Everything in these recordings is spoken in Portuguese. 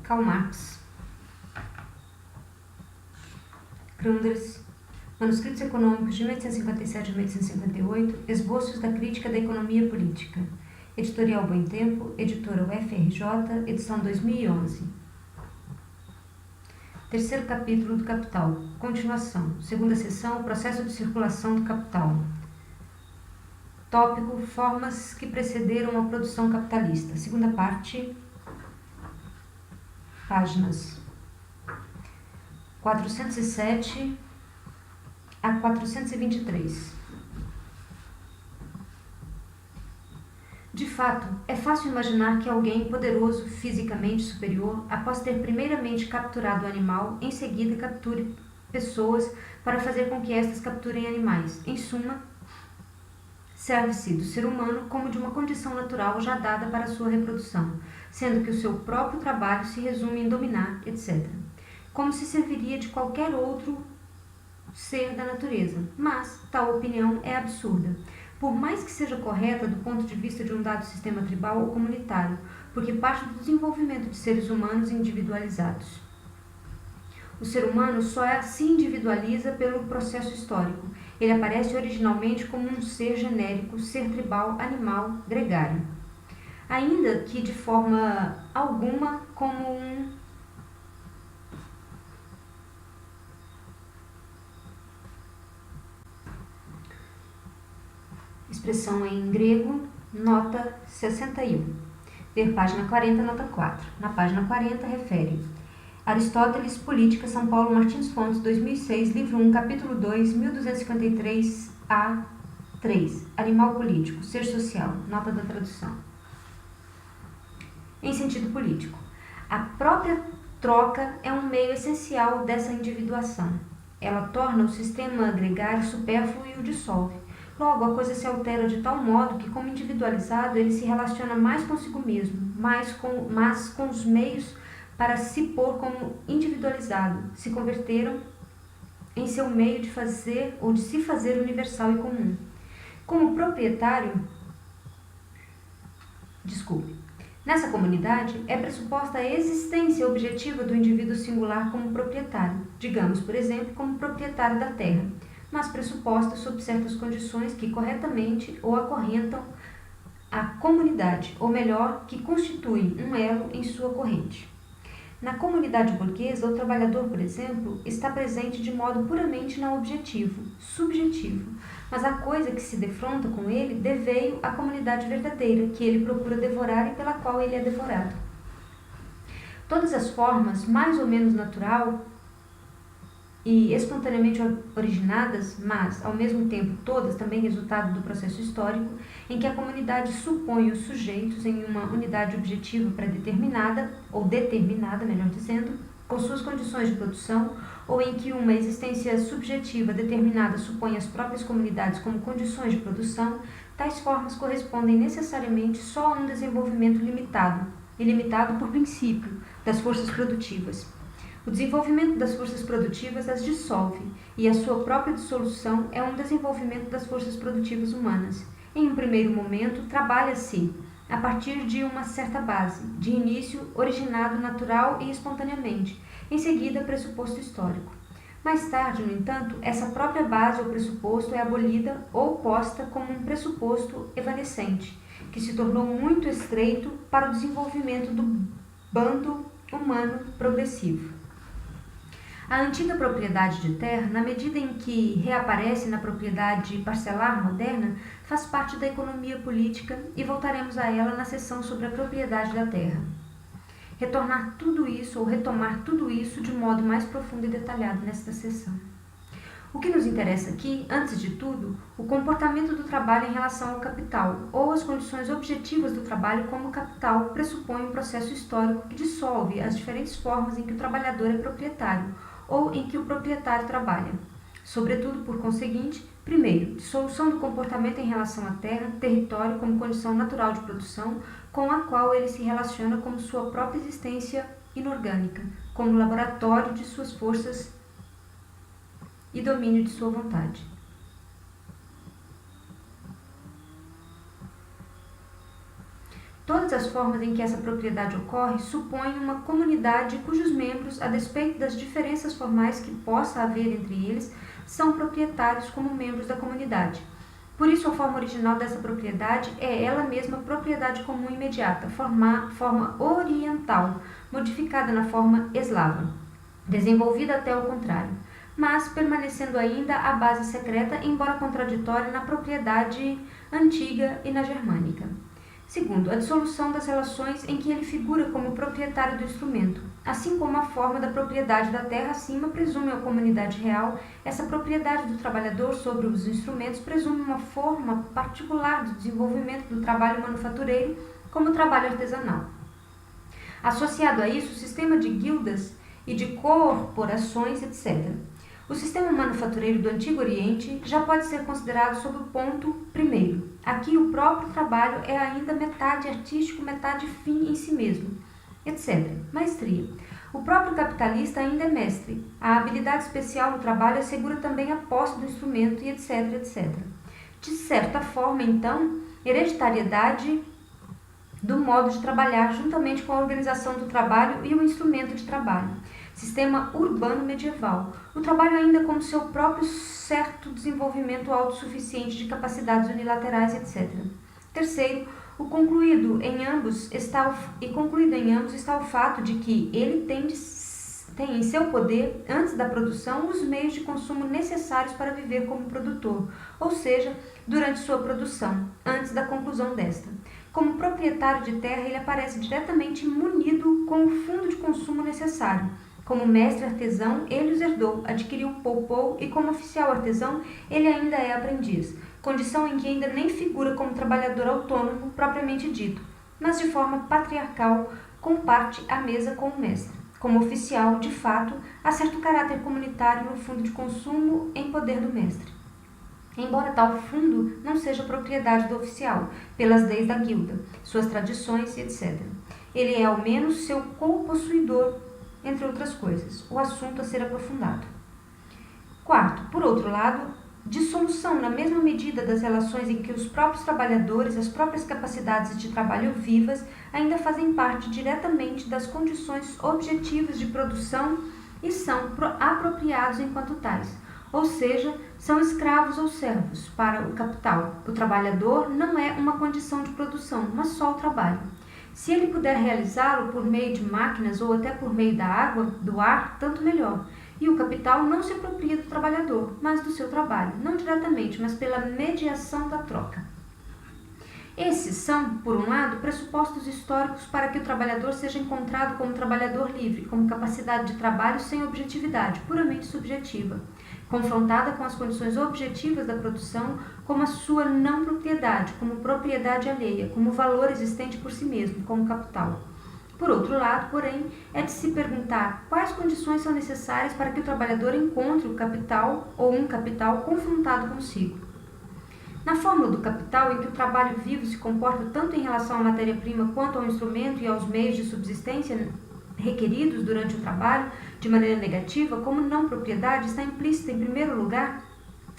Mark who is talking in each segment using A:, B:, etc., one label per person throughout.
A: Karl Marx. Grundrisse, Manuscritos Econômicos de 1857 a 1858, Esboços da Crítica da Economia Política. Editorial Bom Tempo, editora UFRJ, edição 2011. Terceiro capítulo do Capital. Continuação. Segunda seção, Processo de Circulação do Capital. Tópico, Formas que precederam a produção capitalista. Segunda parte, páginas 407 a 423. De fato, é fácil imaginar que alguém poderoso, fisicamente superior, após ter primeiramente capturado o animal, em seguida capture pessoas para fazer com que estas capturem animais. Em suma, serve-se do ser humano como de uma condição natural já dada para a sua reprodução, sendo que o seu próprio trabalho se resume em dominar, etc. Como se serviria de qualquer outro ser da natureza. Mas tal opinião é absurda, por mais que seja correta do ponto de vista de um dado sistema tribal ou comunitário, porque parte do desenvolvimento de seres humanos individualizados. O ser humano só se individualiza pelo processo histórico. Ele aparece originalmente como um ser genérico, ser tribal, animal, gregário. Ainda que de forma alguma como um expressão em grego, nota 61. Ver página 40, nota 4. Na página 40, refere Aristóteles, Política, São Paulo, Martins Fontes, 2006, livro 1, capítulo 2, 1253 a 3. Animal político, ser social, nota da tradução. Em sentido político, a própria troca é um meio essencial dessa individuação. Ela torna o sistema gregário supérfluo e o dissolve. Logo, a coisa se altera de tal modo que, como individualizado, ele se relaciona mais consigo mesmo, mas com os meios para se pôr como individualizado, se converteram em seu meio de fazer ou de se fazer universal e comum. Como proprietário, nessa comunidade é pressuposta a existência objetiva do indivíduo singular como proprietário, digamos, por exemplo, como proprietário da terra, mas pressuposta sob certas condições que corretamente o acorrentam à comunidade, ou melhor, que constituem um elo em sua corrente. Na comunidade burguesa, o trabalhador, por exemplo, está presente de modo puramente não objetivo, subjetivo, mas a coisa que se defronta com ele deveio à comunidade verdadeira, que ele procura devorar e pela qual ele é devorado. Todas as formas, mais ou menos natural e espontaneamente originadas, mas, ao mesmo tempo, todas também resultado do processo histórico, em que a comunidade supõe os sujeitos em uma unidade objetiva pré-determinada, ou determinada, melhor dizendo, com suas condições de produção, ou em que uma existência subjetiva determinada supõe as próprias comunidades como condições de produção, tais formas correspondem necessariamente só a um desenvolvimento limitado, e limitado por princípio, das forças produtivas. O desenvolvimento das forças produtivas as dissolve, e a sua própria dissolução é um desenvolvimento das forças produtivas humanas. Em um primeiro momento, trabalha-se a partir de uma certa base, de início originado natural e espontaneamente, em seguida pressuposto histórico. Mais tarde, no entanto, essa própria base ou pressuposto é abolida ou posta como um pressuposto evanescente, que se tornou muito estreito para o desenvolvimento do bando humano progressivo. A antiga propriedade de terra, na medida em que reaparece na propriedade parcelar moderna, faz parte da economia política e voltaremos a ela na seção sobre a propriedade da terra. Retomar tudo isso de modo mais profundo e detalhado nesta seção. O que nos interessa aqui, antes de tudo, o comportamento do trabalho em relação ao capital, ou as condições objetivas do trabalho como capital pressupõe um processo histórico que dissolve as diferentes formas em que o trabalhador é proprietário, ou em que o proprietário trabalha. Sobretudo, por conseguinte, primeiro, dissolução do comportamento em relação à terra, território como condição natural de produção, com a qual ele se relaciona como sua própria existência inorgânica, como laboratório de suas forças e domínio de sua vontade. Todas as formas em que essa propriedade ocorre supõem uma comunidade cujos membros, a despeito das diferenças formais que possa haver entre eles, são proprietários como membros da comunidade. Por isso, a forma original dessa propriedade é ela mesma propriedade comum imediata, forma oriental, modificada na forma eslava, desenvolvida até o contrário, mas permanecendo ainda a base secreta, embora contraditória, na propriedade antiga e na germânica. Segundo, a dissolução das relações em que ele figura como proprietário do instrumento. Assim como a forma da propriedade da terra acima presume a comunidade real, essa propriedade do trabalhador sobre os instrumentos presume uma forma particular do desenvolvimento do trabalho manufatureiro como trabalho artesanal. Associado a isso, o sistema de guildas e de corporações, etc. O sistema manufatureiro do Antigo Oriente já pode ser considerado sob o ponto primeiro. Aqui o próprio trabalho é ainda metade artístico, metade fim em si mesmo, etc. Maestria. O próprio capitalista ainda é mestre. A habilidade especial no trabalho assegura também a posse do instrumento e etc, etc. De certa forma, então, hereditariedade do modo de trabalhar juntamente com a organização do trabalho e o instrumento de trabalho. Sistema urbano medieval. O trabalho ainda como seu próprio certo desenvolvimento autossuficiente de capacidades unilaterais, etc. Terceiro, concluído em ambos está o fato de que ele tem em seu poder, antes da produção, os meios de consumo necessários para viver como produtor, ou seja, durante sua produção, antes da conclusão desta. Como proprietário de terra, ele aparece diretamente munido com o fundo de consumo necessário. Como mestre artesão, ele os herdou, adquiriu poupou e como oficial artesão, ele ainda é aprendiz, condição em que ainda nem figura como trabalhador autônomo propriamente dito, mas de forma patriarcal comparte a mesa com o mestre. Como oficial, de fato, há certo caráter comunitário no fundo de consumo em poder do mestre. Embora tal fundo não seja propriedade do oficial, pelas leis da guilda, suas tradições e etc. Ele é ao menos seu co-possuidor, entre outras coisas, o assunto a ser aprofundado. Quarto, por outro lado, dissolução na mesma medida das relações em que os próprios trabalhadores, as próprias capacidades de trabalho vivas, ainda fazem parte diretamente das condições objetivas de produção e são apropriados enquanto tais, ou seja, são escravos ou servos para o capital. O trabalhador não é uma condição de produção, mas só o trabalho. Se ele puder realizá-lo por meio de máquinas ou até por meio da água, do ar, tanto melhor. E o capital não se apropria do trabalhador, mas do seu trabalho, não diretamente, mas pela mediação da troca. Esses são, por um lado, pressupostos históricos para que o trabalhador seja encontrado como trabalhador livre, como capacidade de trabalho sem objetividade, puramente subjetiva, confrontada com as condições objetivas da produção, como a sua não propriedade, como propriedade alheia, como valor existente por si mesmo, como capital. Por outro lado, porém, é de se perguntar quais condições são necessárias para que o trabalhador encontre o capital ou um capital confrontado consigo. Na fórmula do capital, em que o trabalho vivo se comporta tanto em relação à matéria-prima quanto ao instrumento e aos meios de subsistência requeridos durante o trabalho, de maneira negativa, como não propriedade, está implícita, em primeiro lugar,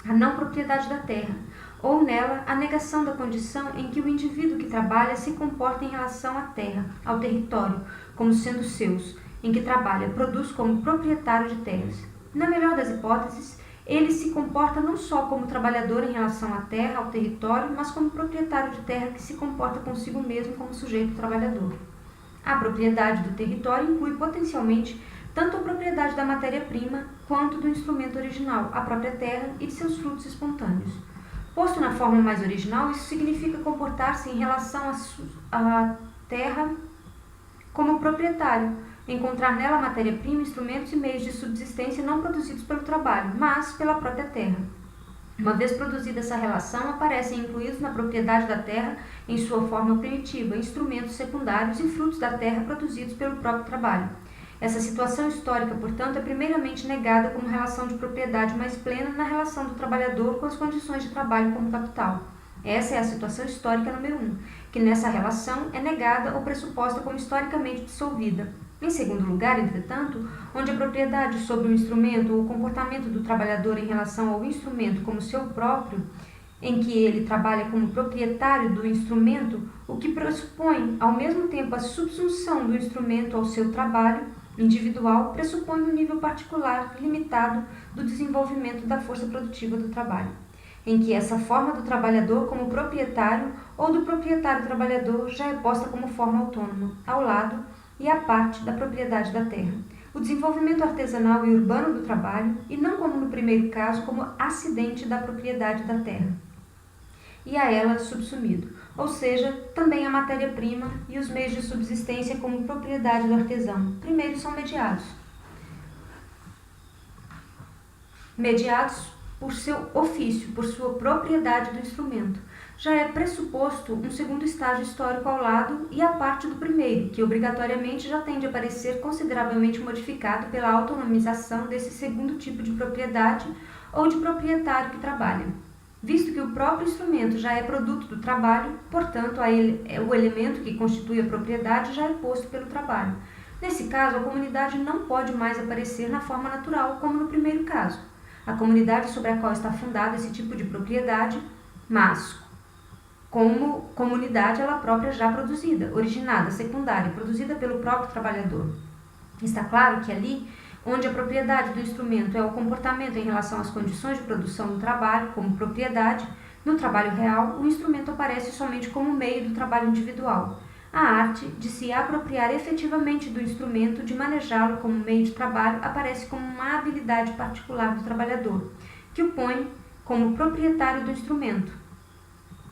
A: a não propriedade da terra, ou nela a negação da condição em que o indivíduo que trabalha se comporta em relação à terra, ao território, como sendo seus, em que trabalha, produz como proprietário de terras. Na melhor das hipóteses, ele se comporta não só como trabalhador em relação à terra, ao território, mas como proprietário de terra que se comporta consigo mesmo como sujeito trabalhador. A propriedade do território inclui potencialmente tanto a propriedade da matéria-prima quanto do instrumento original, a própria terra e de seus frutos espontâneos. Posto na forma mais original, isso significa comportar-se em relação à terra como proprietário, encontrar nela matéria-prima, instrumentos e meios de subsistência não produzidos pelo trabalho, mas pela própria terra. Uma vez produzida essa relação, aparecem incluídos na propriedade da terra, em sua forma primitiva, instrumentos secundários e frutos da terra produzidos pelo próprio trabalho. Essa situação histórica, portanto, é primeiramente negada como relação de propriedade mais plena na relação do trabalhador com as condições de trabalho como capital. Essa é a situação histórica número 1, que nessa relação é negada ou pressuposta como historicamente dissolvida. Em segundo lugar, entretanto, onde a propriedade sobre o instrumento ou o comportamento do trabalhador em relação ao instrumento como seu próprio em que ele trabalha como proprietário do instrumento, o que pressupõe, ao mesmo tempo, a subsunção do instrumento ao seu trabalho individual, pressupõe um nível particular, limitado, do desenvolvimento da força produtiva do trabalho, em que essa forma do trabalhador como proprietário ou do proprietário-trabalhador já é posta como forma autônoma, ao lado e à parte da propriedade da terra. O desenvolvimento artesanal e urbano do trabalho, e não como no primeiro caso, como acidente da propriedade da terra, e a ela subsumido, ou seja, também a matéria-prima e os meios de subsistência como propriedade do artesão. Primeiro são mediados por seu ofício, por sua propriedade do instrumento. Já é pressuposto um segundo estágio histórico ao lado e à parte do primeiro, que obrigatoriamente já tende a parecer consideravelmente modificado pela autonomização desse segundo tipo de propriedade ou de proprietário que trabalha. Visto que o próprio instrumento já é produto do trabalho, portanto, o elemento que constitui a propriedade já é posto pelo trabalho. Nesse caso, a comunidade não pode mais aparecer na forma natural, como no primeiro caso. A comunidade sobre a qual está fundado esse tipo de propriedade, mas como comunidade ela própria já produzida, originada, secundária, produzida pelo próprio trabalhador. Está claro que ali, onde a propriedade do instrumento é o comportamento em relação às condições de produção do trabalho como propriedade, no trabalho real, o instrumento aparece somente como meio do trabalho individual. A arte de se apropriar efetivamente do instrumento, de manejá-lo como meio de trabalho, aparece como uma habilidade particular do trabalhador, que o põe como proprietário do instrumento.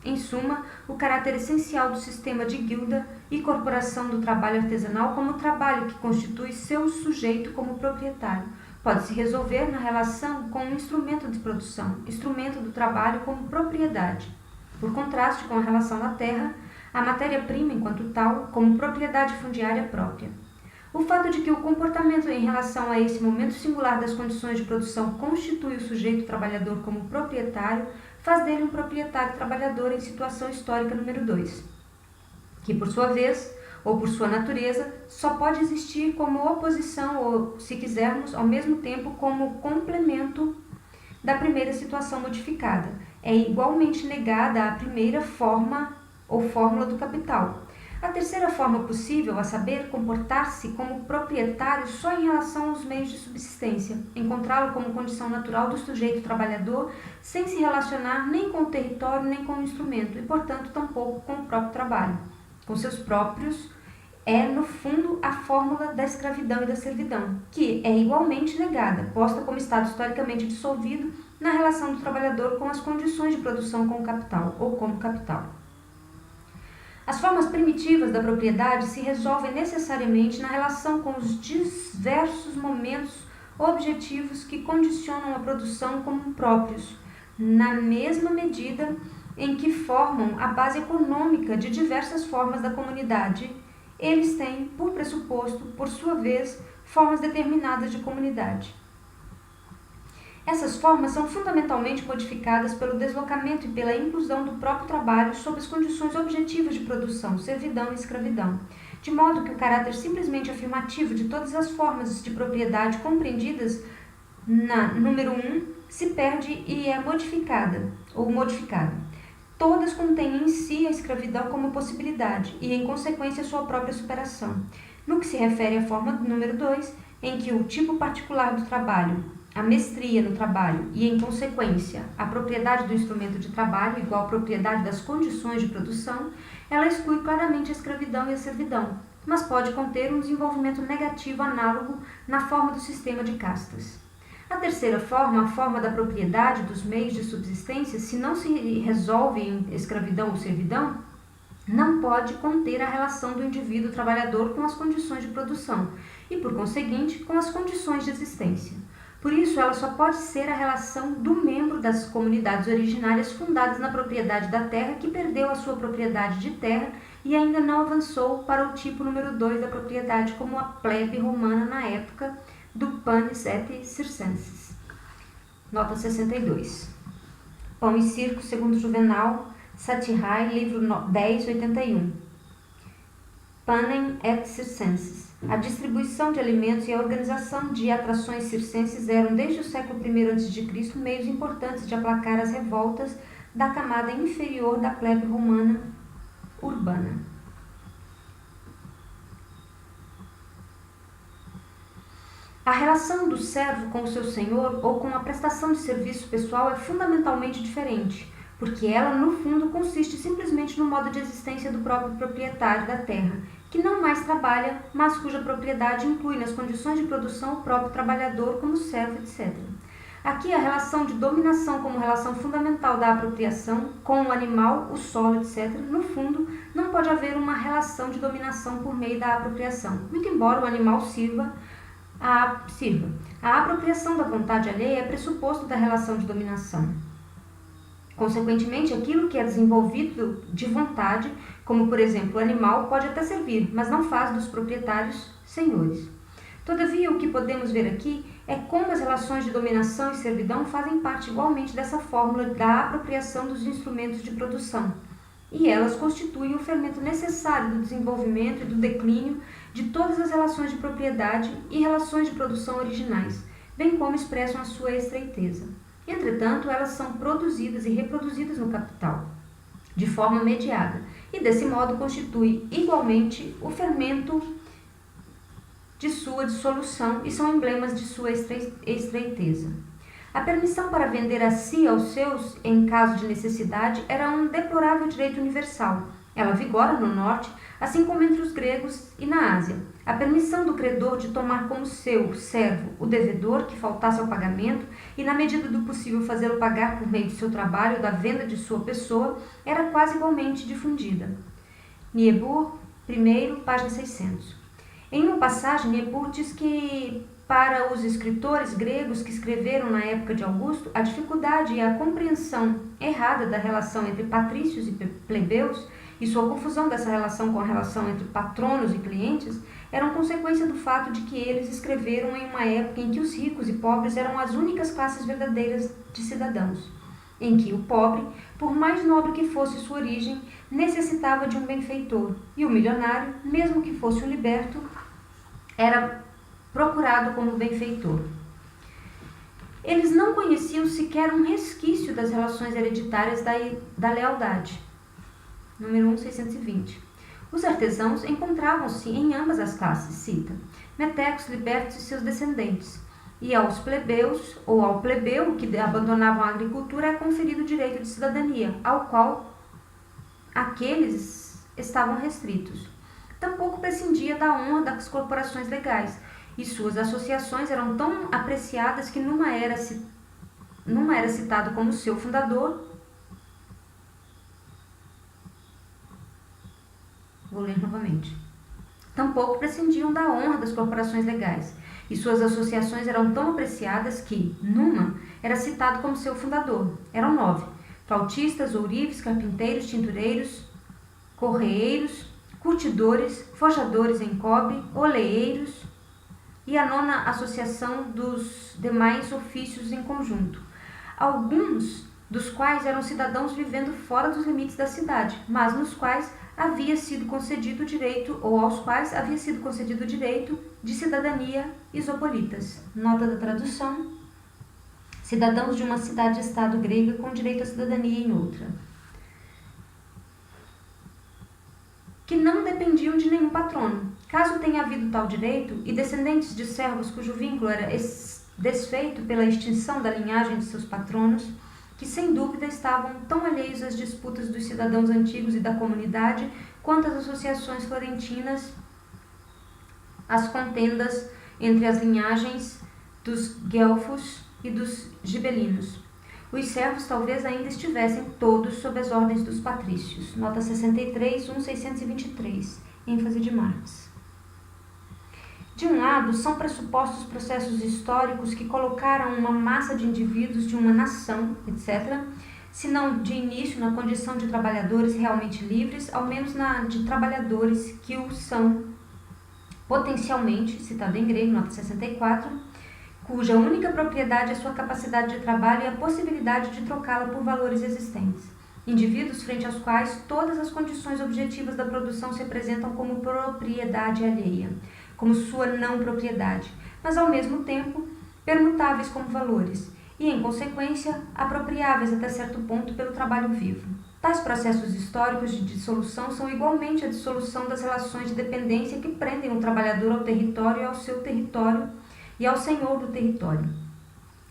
A: Em suma, o caráter essencial do sistema de guilda e corporação do trabalho artesanal como trabalho que constitui seu sujeito como proprietário pode se resolver na relação com um instrumento de produção, instrumento do trabalho como propriedade. Por contraste com a relação da terra, a matéria-prima, enquanto tal, como propriedade fundiária própria. O fato de que o comportamento em relação a esse momento singular das condições de produção constitui o sujeito trabalhador como proprietário faz dele um proprietário trabalhador em situação histórica número 2, que por sua vez, ou por sua natureza, só pode existir como oposição ou, se quisermos, ao mesmo tempo como complemento da primeira situação modificada. É igualmente negada à primeira forma ou fórmula do capital. A terceira forma possível, a saber, comportar-se como proprietário só em relação aos meios de subsistência, encontrá-lo como condição natural do sujeito trabalhador, sem se relacionar nem com o território nem com o instrumento, e, portanto, tampouco com o próprio trabalho. Com seus próprios, é, no fundo, a fórmula da escravidão e da servidão, que é igualmente negada, posta como estado historicamente dissolvido na relação do trabalhador com as condições de produção com o capital, ou como capital. As formas primitivas da propriedade se resolvem necessariamente na relação com os diversos momentos objetivos que condicionam a produção como próprios, na mesma medida em que formam a base econômica de diversas formas da comunidade. Eles têm, por pressuposto, por sua vez, formas determinadas de comunidade. Essas formas são fundamentalmente modificadas pelo deslocamento e pela inclusão do próprio trabalho sob as condições objetivas de produção, servidão e escravidão, de modo que o caráter simplesmente afirmativo de todas as formas de propriedade compreendidas na número 1 se perde e é modificada. Todas contêm em si a escravidão como possibilidade e, em consequência, sua própria superação. No que se refere à forma número 2, em que o tipo particular do trabalho, a mestria no trabalho e, em consequência, a propriedade do instrumento de trabalho igual à propriedade das condições de produção, ela exclui claramente a escravidão e a servidão, mas pode conter um desenvolvimento negativo análogo na forma do sistema de castas. A terceira forma, a forma da propriedade dos meios de subsistência, se não se resolve em escravidão ou servidão, não pode conter a relação do indivíduo trabalhador com as condições de produção e, por conseguinte, com as condições de existência. Por isso, ela só pode ser a relação do membro das comunidades originárias fundadas na propriedade da terra que perdeu a sua propriedade de terra e ainda não avançou para o tipo número 2 da propriedade como a plebe romana na época do panis et circenses. Nota 62. Pão e Circo, segundo Juvenal, Satirae, livro 10, 81. Panem et circenses. A distribuição de alimentos e a organização de atrações circenses eram, desde o século I a.C., meios importantes de aplacar as revoltas da camada inferior da plebe romana urbana. A relação do servo com o seu senhor ou com a prestação de serviço pessoal é fundamentalmente diferente, porque ela, no fundo, consiste simplesmente no modo de existência do próprio proprietário da terra, que não mais trabalha, mas cuja propriedade inclui nas condições de produção o próprio trabalhador como servo, etc. Aqui, a relação de dominação como relação fundamental da apropriação, com o animal, o solo, etc., no fundo, não pode haver uma relação de dominação por meio da apropriação, muito embora o animal sirva. A apropriação da vontade alheia é pressuposto da relação de dominação. Consequentemente, aquilo que é desenvolvido de vontade, como por exemplo o animal, pode até servir, mas não faz dos proprietários senhores. Todavia, o que podemos ver aqui é como as relações de dominação e servidão fazem parte igualmente dessa fórmula da apropriação dos instrumentos de produção, e elas constituem o fermento necessário do desenvolvimento e do declínio de todas as relações de propriedade e relações de produção originais, bem como expressam a sua estreiteza. Entretanto, elas são produzidas e reproduzidas no capital, de forma mediada, e desse modo constitui igualmente o fermento de sua dissolução e são emblemas de sua estreiteza. A permissão para vender a si e aos seus, em caso de necessidade, era um deplorável direito universal. Ela vigora no norte, assim como entre os gregos e na Ásia. A permissão do credor de tomar como seu servo o devedor que faltasse ao pagamento e, na medida do possível, fazê-lo pagar por meio de seu trabalho ou da venda de sua pessoa, era quase igualmente difundida. Niebuhr, página 600. Em uma passagem, Niebuhr diz que, para os escritores gregos que escreveram na época de Augusto, a dificuldade e a compreensão errada da relação entre patrícios e plebeus e sua confusão dessa relação com a relação entre patronos e clientes eram consequência do fato de que eles escreveram em uma época em que os ricos e pobres eram as únicas classes verdadeiras de cidadãos, em que o pobre, por mais nobre que fosse sua origem, necessitava de um benfeitor, e o milionário, mesmo que fosse um liberto, era procurado como benfeitor. Eles não conheciam sequer um resquício das relações hereditárias da lealdade. Número 1620. Os artesãos encontravam-se em ambas as classes, cita, metecos, libertos e seus descendentes, e aos plebeus, ou ao plebeu que abandonavam a agricultura, é conferido o direito de cidadania, ao qual aqueles estavam restritos. Tampouco prescindia da honra das corporações legais, e suas associações eram tão apreciadas que numa era citado como seu fundador. Vou ler novamente. Tampouco prescindiam da honra das corporações legais, e suas associações eram tão apreciadas que, numa, era citado como seu fundador. Eram 9, flautistas, ourives, carpinteiros, tintureiros, correeiros, curtidores, forjadores em cobre, oleeiros, e a 9ª associação dos demais ofícios em conjunto, alguns dos quais eram cidadãos vivendo fora dos limites da cidade, mas nos quais havia sido concedido o direito, ou aos quais havia sido concedido o direito de cidadania isopolitas. Nota da tradução: cidadãos de uma cidade-estado grega com direito à cidadania em outra, que não dependiam de nenhum patrono. Caso tenha havido tal direito, e descendentes de servos cujo vínculo era desfeito pela extinção da linhagem de seus patronos, que sem dúvida estavam tão alheios às disputas dos cidadãos antigos e da comunidade, quanto as associações florentinas, as contendas entre as linhagens dos guelfos e dos gibelinos. Os servos talvez ainda estivessem todos sob as ordens dos patrícios. Nota 63, 1623, ênfase de Marx. De um lado, são pressupostos processos históricos que colocaram uma massa de indivíduos de uma nação, etc., se não de início na condição de trabalhadores realmente livres, ao menos na de trabalhadores que o são potencialmente, citado em grego, nota 64, cuja única propriedade é sua capacidade de trabalho e a possibilidade de trocá-la por valores existentes. Indivíduos frente aos quais todas as condições objetivas da produção se apresentam como propriedade alheia, como sua não propriedade, mas ao mesmo tempo permutáveis como valores, e, em consequência, apropriáveis até certo ponto pelo trabalho vivo. Tais processos históricos de dissolução são igualmente a dissolução das relações de dependência que prendem o trabalhador ao território e ao seu território e ao senhor do território,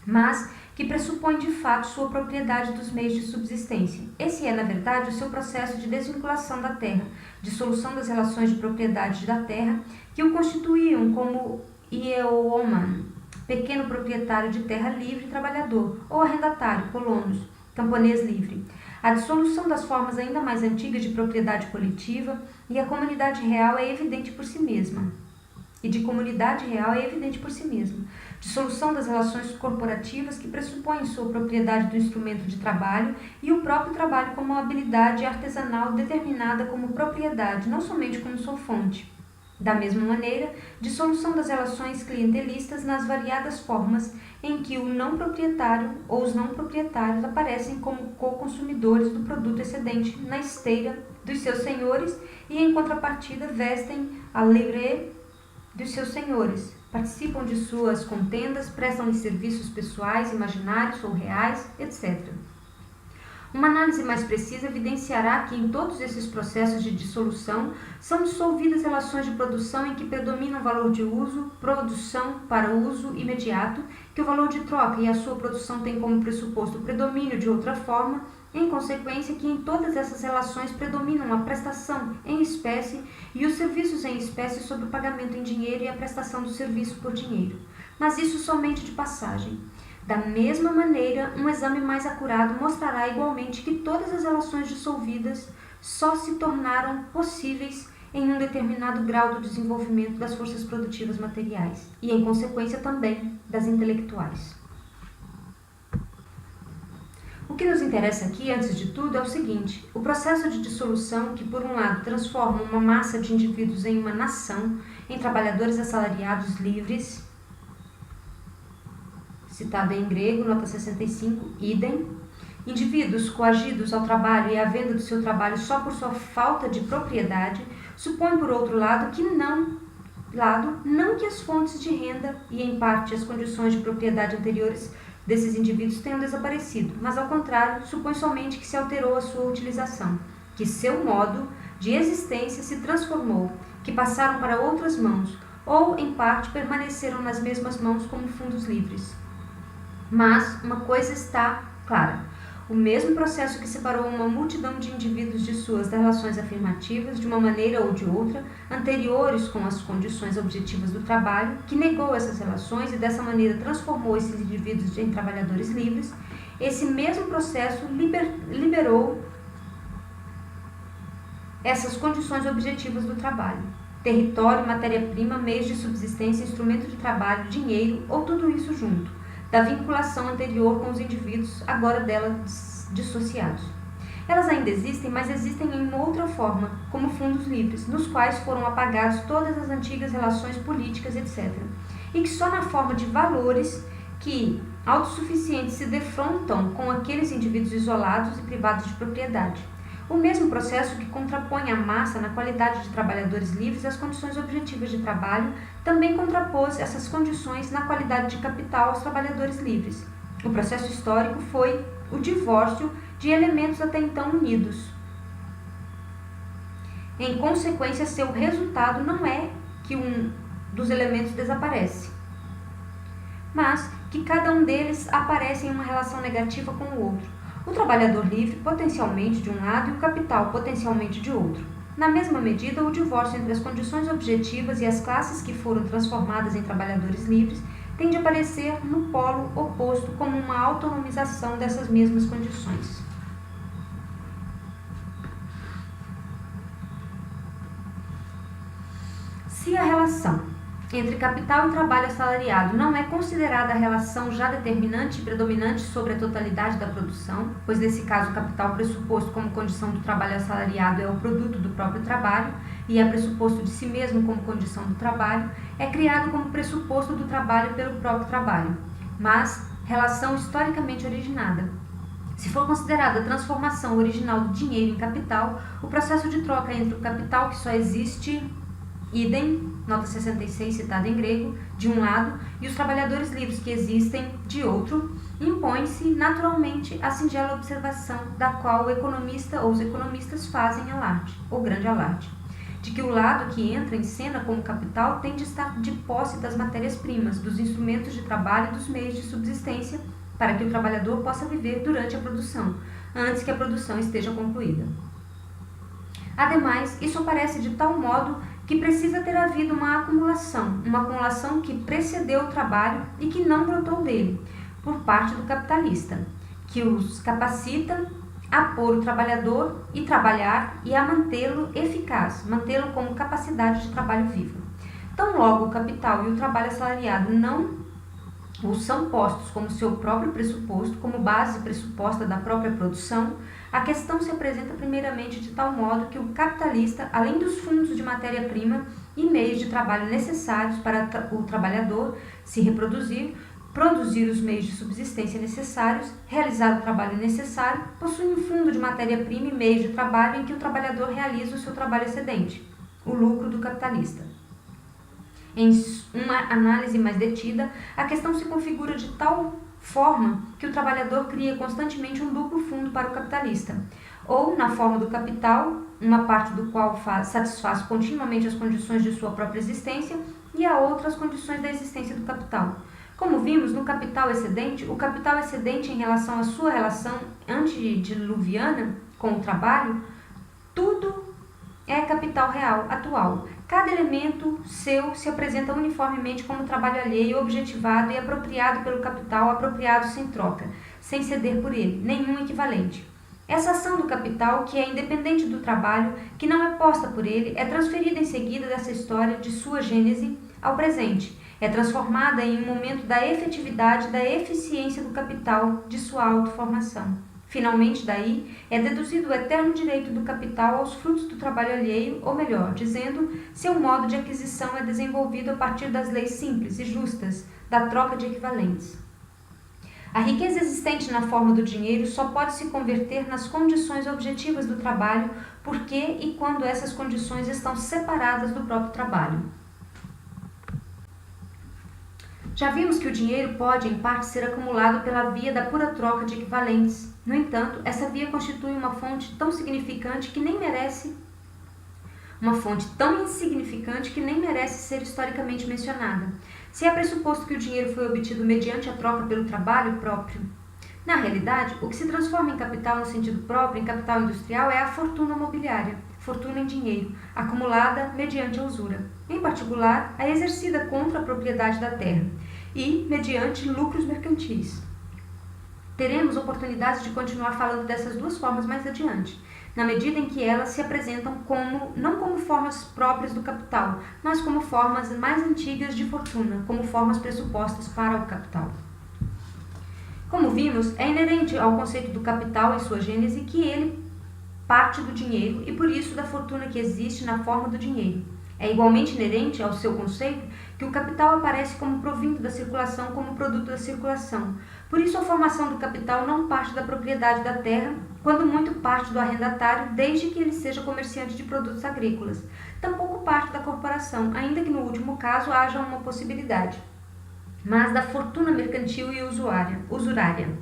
A: mas que pressupõem de fato sua propriedade dos meios de subsistência. Esse é, na verdade, o seu processo de desvinculação da terra, dissolução das relações de propriedade da terra que o constituíam como ieoman, pequeno proprietário de terra livre e trabalhador, ou arrendatário, colonos, camponês livre. A dissolução das formas ainda mais antigas de propriedade coletiva e a comunidade real é evidente por si mesma. Dissolução das relações corporativas que pressupõem sua propriedade do instrumento de trabalho e o próprio trabalho como uma habilidade artesanal determinada como propriedade, não somente como sua fonte. Da mesma maneira, dissolução das relações clientelistas nas variadas formas em que o não proprietário ou os não proprietários aparecem como co-consumidores do produto excedente na esteira dos seus senhores e, em contrapartida, vestem a livrée dos seus senhores, participam de suas contendas, prestam-lhes serviços pessoais, imaginários ou reais, etc. Uma análise mais precisa evidenciará que em todos esses processos de dissolução são dissolvidas relações de produção em que predomina o valor de uso, produção para uso imediato, que o valor de troca e a sua produção têm como pressuposto o predomínio de outra forma, em consequência que em todas essas relações predominam a prestação em espécie e os serviços em espécie sobre o pagamento em dinheiro e a prestação do serviço por dinheiro. Mas isso somente de passagem. Da mesma maneira, um exame mais acurado mostrará igualmente que todas as relações dissolvidas só se tornaram possíveis em um determinado grau do desenvolvimento das forças produtivas materiais e, em consequência, também das intelectuais. O que nos interessa aqui, antes de tudo, é o seguinte: o processo de dissolução que, por um lado, transforma uma massa de indivíduos em uma nação, em trabalhadores assalariados livres, citado em grego, nota 65, idem, indivíduos coagidos ao trabalho e à venda do seu trabalho só por sua falta de propriedade, supõe, por outro lado, não que as fontes de renda e, em parte, as condições de propriedade anteriores desses indivíduos tenham desaparecido, mas, ao contrário, supõe somente que se alterou a sua utilização, que seu modo de existência se transformou, que passaram para outras mãos, ou, em parte, permaneceram nas mesmas mãos como fundos livres. Mas uma coisa está clara: o mesmo processo que separou uma multidão de indivíduos de suas relações afirmativas, de uma maneira ou de outra, anteriores com as condições objetivas do trabalho, que negou essas relações e dessa maneira transformou esses indivíduos em trabalhadores livres, esse mesmo processo liberou essas condições objetivas do trabalho: território, matéria-prima, meios de subsistência, instrumento de trabalho, dinheiro ou tudo isso junto, da vinculação anterior com os indivíduos, agora delas dissociados. Elas ainda existem, mas existem em outra forma, como fundos livres, nos quais foram apagadas todas as antigas relações políticas, etc., e que só na forma de valores que, autossuficientes, se defrontam com aqueles indivíduos isolados e privados de propriedade. O mesmo processo que contrapõe a massa na qualidade de trabalhadores livres às condições objetivas de trabalho, também contrapôs essas condições na qualidade de capital aos trabalhadores livres. O processo histórico foi o divórcio de elementos até então unidos. Em consequência, seu resultado não é que um dos elementos desaparece, mas que cada um deles aparece em uma relação negativa com o outro. O trabalhador livre, potencialmente de um lado, e o capital, potencialmente de outro. Na mesma medida, o divórcio entre as condições objetivas e as classes que foram transformadas em trabalhadores livres tende a aparecer no polo oposto como uma autonomização dessas mesmas condições. Se a relação entre capital e trabalho assalariado não é considerada a relação já determinante e predominante sobre a totalidade da produção, pois nesse caso o capital pressuposto como condição do trabalho assalariado é o produto do próprio trabalho e é pressuposto de si mesmo como condição do trabalho, é criado como pressuposto do trabalho pelo próprio trabalho, mas relação historicamente originada. Se for considerada a transformação original do dinheiro em capital, o processo de troca entre o capital que só existe idem, nota 66 citada em grego, de um lado, e os trabalhadores livres que existem, de outro, impõe-se naturalmente a singela observação da qual o economista ou os economistas fazem alarde, ou grande alarde, de que o lado que entra em cena como capital tem de estar de posse das matérias-primas, dos instrumentos de trabalho e dos meios de subsistência para que o trabalhador possa viver durante a produção, antes que a produção esteja concluída. Ademais, isso aparece de tal modo que precisa ter havido uma acumulação que precedeu o trabalho e que não brotou dele, por parte do capitalista, que os capacita a pôr o trabalhador e trabalhar e a mantê-lo eficaz, mantê-lo como capacidade de trabalho viva. Tão logo o capital e o trabalho assalariado não os são postos como seu próprio pressuposto, como base pressuposta da própria produção, a questão se apresenta primeiramente de tal modo que o capitalista, além dos fundos de matéria-prima e meios de trabalho necessários para o trabalhador se reproduzir, produzir os meios de subsistência necessários, realizar o trabalho necessário, possui um fundo de matéria-prima e meios de trabalho em que o trabalhador realiza o seu trabalho excedente, o lucro do capitalista. Em uma análise mais detida, a questão se configura de tal forma que o trabalhador cria constantemente um duplo fundo para o capitalista, ou na forma do capital, uma parte do qual satisfaz continuamente as condições de sua própria existência e a outra as condições da existência do capital. Como vimos, no capital excedente, o capital excedente em relação à sua relação antediluviana com o trabalho, tudo é capital real, atual. Cada elemento seu se apresenta uniformemente como trabalho alheio, objetivado e apropriado pelo capital, apropriado sem troca, sem ceder por ele, nenhum equivalente. Essa ação do capital, que é independente do trabalho, que não é posta por ele, é transferida em seguida dessa história de sua gênese ao presente, é transformada em um momento da efetividade, da eficiência do capital, de sua autoformação. Finalmente, daí, é deduzido o eterno direito do capital aos frutos do trabalho alheio, ou melhor, dizendo, seu modo de aquisição é desenvolvido a partir das leis simples e justas, da troca de equivalentes. A riqueza existente na forma do dinheiro só pode se converter nas condições objetivas do trabalho, porque e quando essas condições estão separadas do próprio trabalho. Já vimos que o dinheiro pode, em parte, ser acumulado pela via da pura troca de equivalentes. No entanto, essa via constitui uma fonte tão insignificante que nem merece ser historicamente mencionada, se é pressuposto que o dinheiro foi obtido mediante a troca pelo trabalho próprio. Na realidade, o que se transforma em capital no sentido próprio, em capital industrial, é a fortuna mobiliária, fortuna em dinheiro, acumulada mediante a usura, em particular, a exercida contra a propriedade da terra e mediante lucros mercantis. Teremos oportunidades de continuar falando dessas duas formas mais adiante, na medida em que elas se apresentam não como formas próprias do capital, mas como formas mais antigas de fortuna, como formas pressupostas para o capital. Como vimos, é inerente ao conceito do capital em sua gênese que ele parte do dinheiro e por isso da fortuna que existe na forma do dinheiro. É igualmente inerente ao seu conceito que o capital aparece como provindo da circulação, como produto da circulação. Por isso a formação do capital não parte da propriedade da terra, quando muito parte do arrendatário, desde que ele seja comerciante de produtos agrícolas. Tampouco parte da corporação, ainda que no último caso haja uma possibilidade, mas da fortuna mercantil e usurária.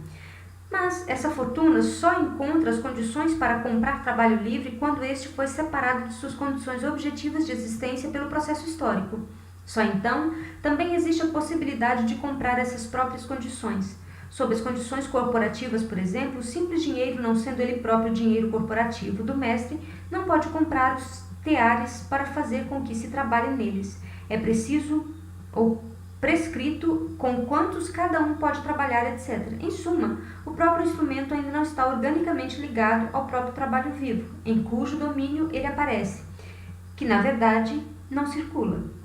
A: Mas essa fortuna só encontra as condições para comprar trabalho livre quando este foi separado de suas condições objetivas de existência pelo processo histórico. Só então também existe a possibilidade de comprar essas próprias condições. Sob as condições corporativas, por exemplo, o simples dinheiro, não sendo ele próprio dinheiro corporativo do mestre, não pode comprar os teares para fazer com que se trabalhe neles. É preciso ou prescrito com quantos cada um pode trabalhar, etc. Em suma, o próprio instrumento ainda não está organicamente ligado ao próprio trabalho vivo, em cujo domínio ele aparece, que na verdade não circula.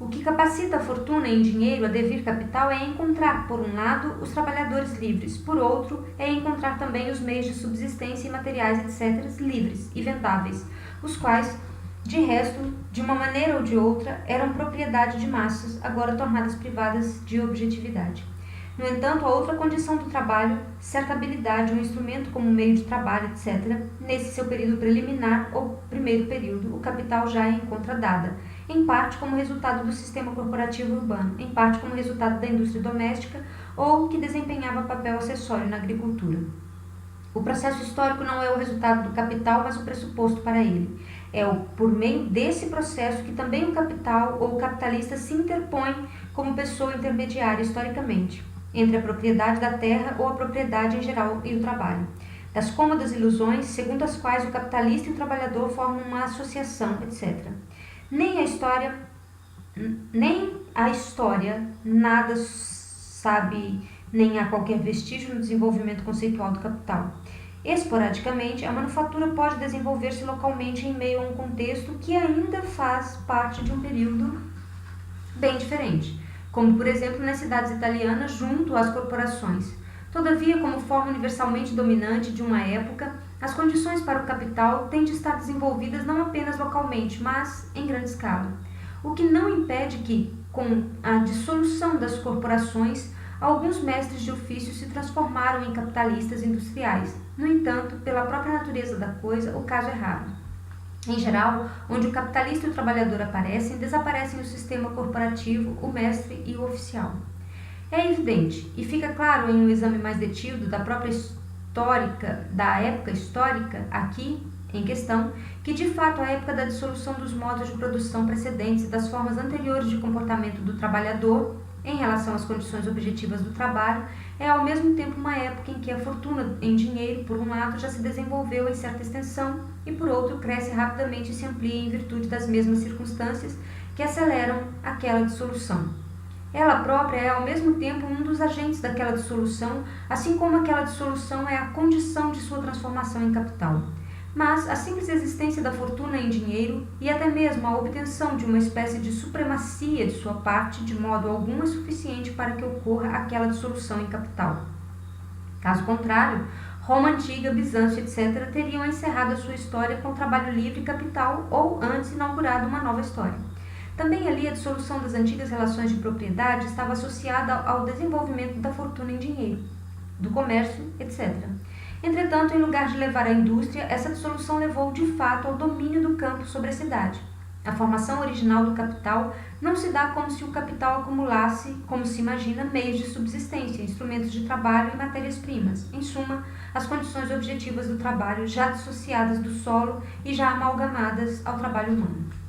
A: O que capacita a fortuna em dinheiro a devir capital é encontrar, por um lado, os trabalhadores livres, por outro, é encontrar também os meios de subsistência e materiais, etc., livres e vendáveis, os quais, de resto, de uma maneira ou de outra, eram propriedade de massas, agora tornadas privadas de objetividade. No entanto, a outra condição do trabalho, certa habilidade, um instrumento como meio de trabalho, etc., nesse seu período preliminar ou primeiro período, o capital já é encontra dada, em parte como resultado do sistema corporativo urbano, em parte como resultado da indústria doméstica ou que desempenhava papel acessório na agricultura. O processo histórico não é o resultado do capital, mas o pressuposto para ele. É por meio desse processo que também o capital ou o capitalista se interpõe como pessoa intermediária historicamente entre a propriedade da terra ou a propriedade em geral e o trabalho. Das cômodas ilusões, segundo as quais o capitalista e o trabalhador formam uma associação, etc. Nem a história nada sabe, nem há qualquer vestígio no desenvolvimento conceitual do capital. Esporadicamente, a manufatura pode desenvolver-se localmente em meio a um contexto que ainda faz parte de um período bem diferente, como por exemplo nas cidades italianas junto às corporações. Todavia, como forma universalmente dominante de uma época, as condições para o capital têm de estar desenvolvidas não apenas localmente, mas em grande escala. O que não impede que, com a dissolução das corporações, alguns mestres de ofício se transformaram em capitalistas industriais. No entanto, pela própria natureza da coisa, o caso é raro. Em geral, onde o capitalista e o trabalhador aparecem, desaparecem o sistema corporativo, o mestre e o oficial. É evidente, e fica claro em um exame mais detido da época histórica aqui em questão, que de fato a época da dissolução dos modos de produção precedentes e das formas anteriores de comportamento do trabalhador em relação às condições objetivas do trabalho é ao mesmo tempo uma época em que a fortuna em dinheiro, por um lado, já se desenvolveu em certa extensão e por outro cresce rapidamente e se amplia em virtude das mesmas circunstâncias que aceleram aquela dissolução. Ela própria é ao mesmo tempo um dos agentes daquela dissolução, assim como aquela dissolução é a condição de sua transformação em capital. Mas a simples existência da fortuna em dinheiro e até mesmo a obtenção de uma espécie de supremacia de sua parte de modo algum é suficiente para que ocorra aquela dissolução em capital. Caso contrário, Roma Antiga, Bizâncio, etc. teriam encerrado a sua história com trabalho livre e capital ou antes inaugurado uma nova história. Também ali a dissolução das antigas relações de propriedade estava associada ao desenvolvimento da fortuna em dinheiro, do comércio, etc. Entretanto, em lugar de levar à indústria, essa dissolução levou de fato ao domínio do campo sobre a cidade. A formação original do capital não se dá como se o capital acumulasse, como se imagina, meios de subsistência, instrumentos de trabalho e matérias-primas. Em suma, as condições objetivas do trabalho já dissociadas do solo e já amalgamadas ao trabalho humano.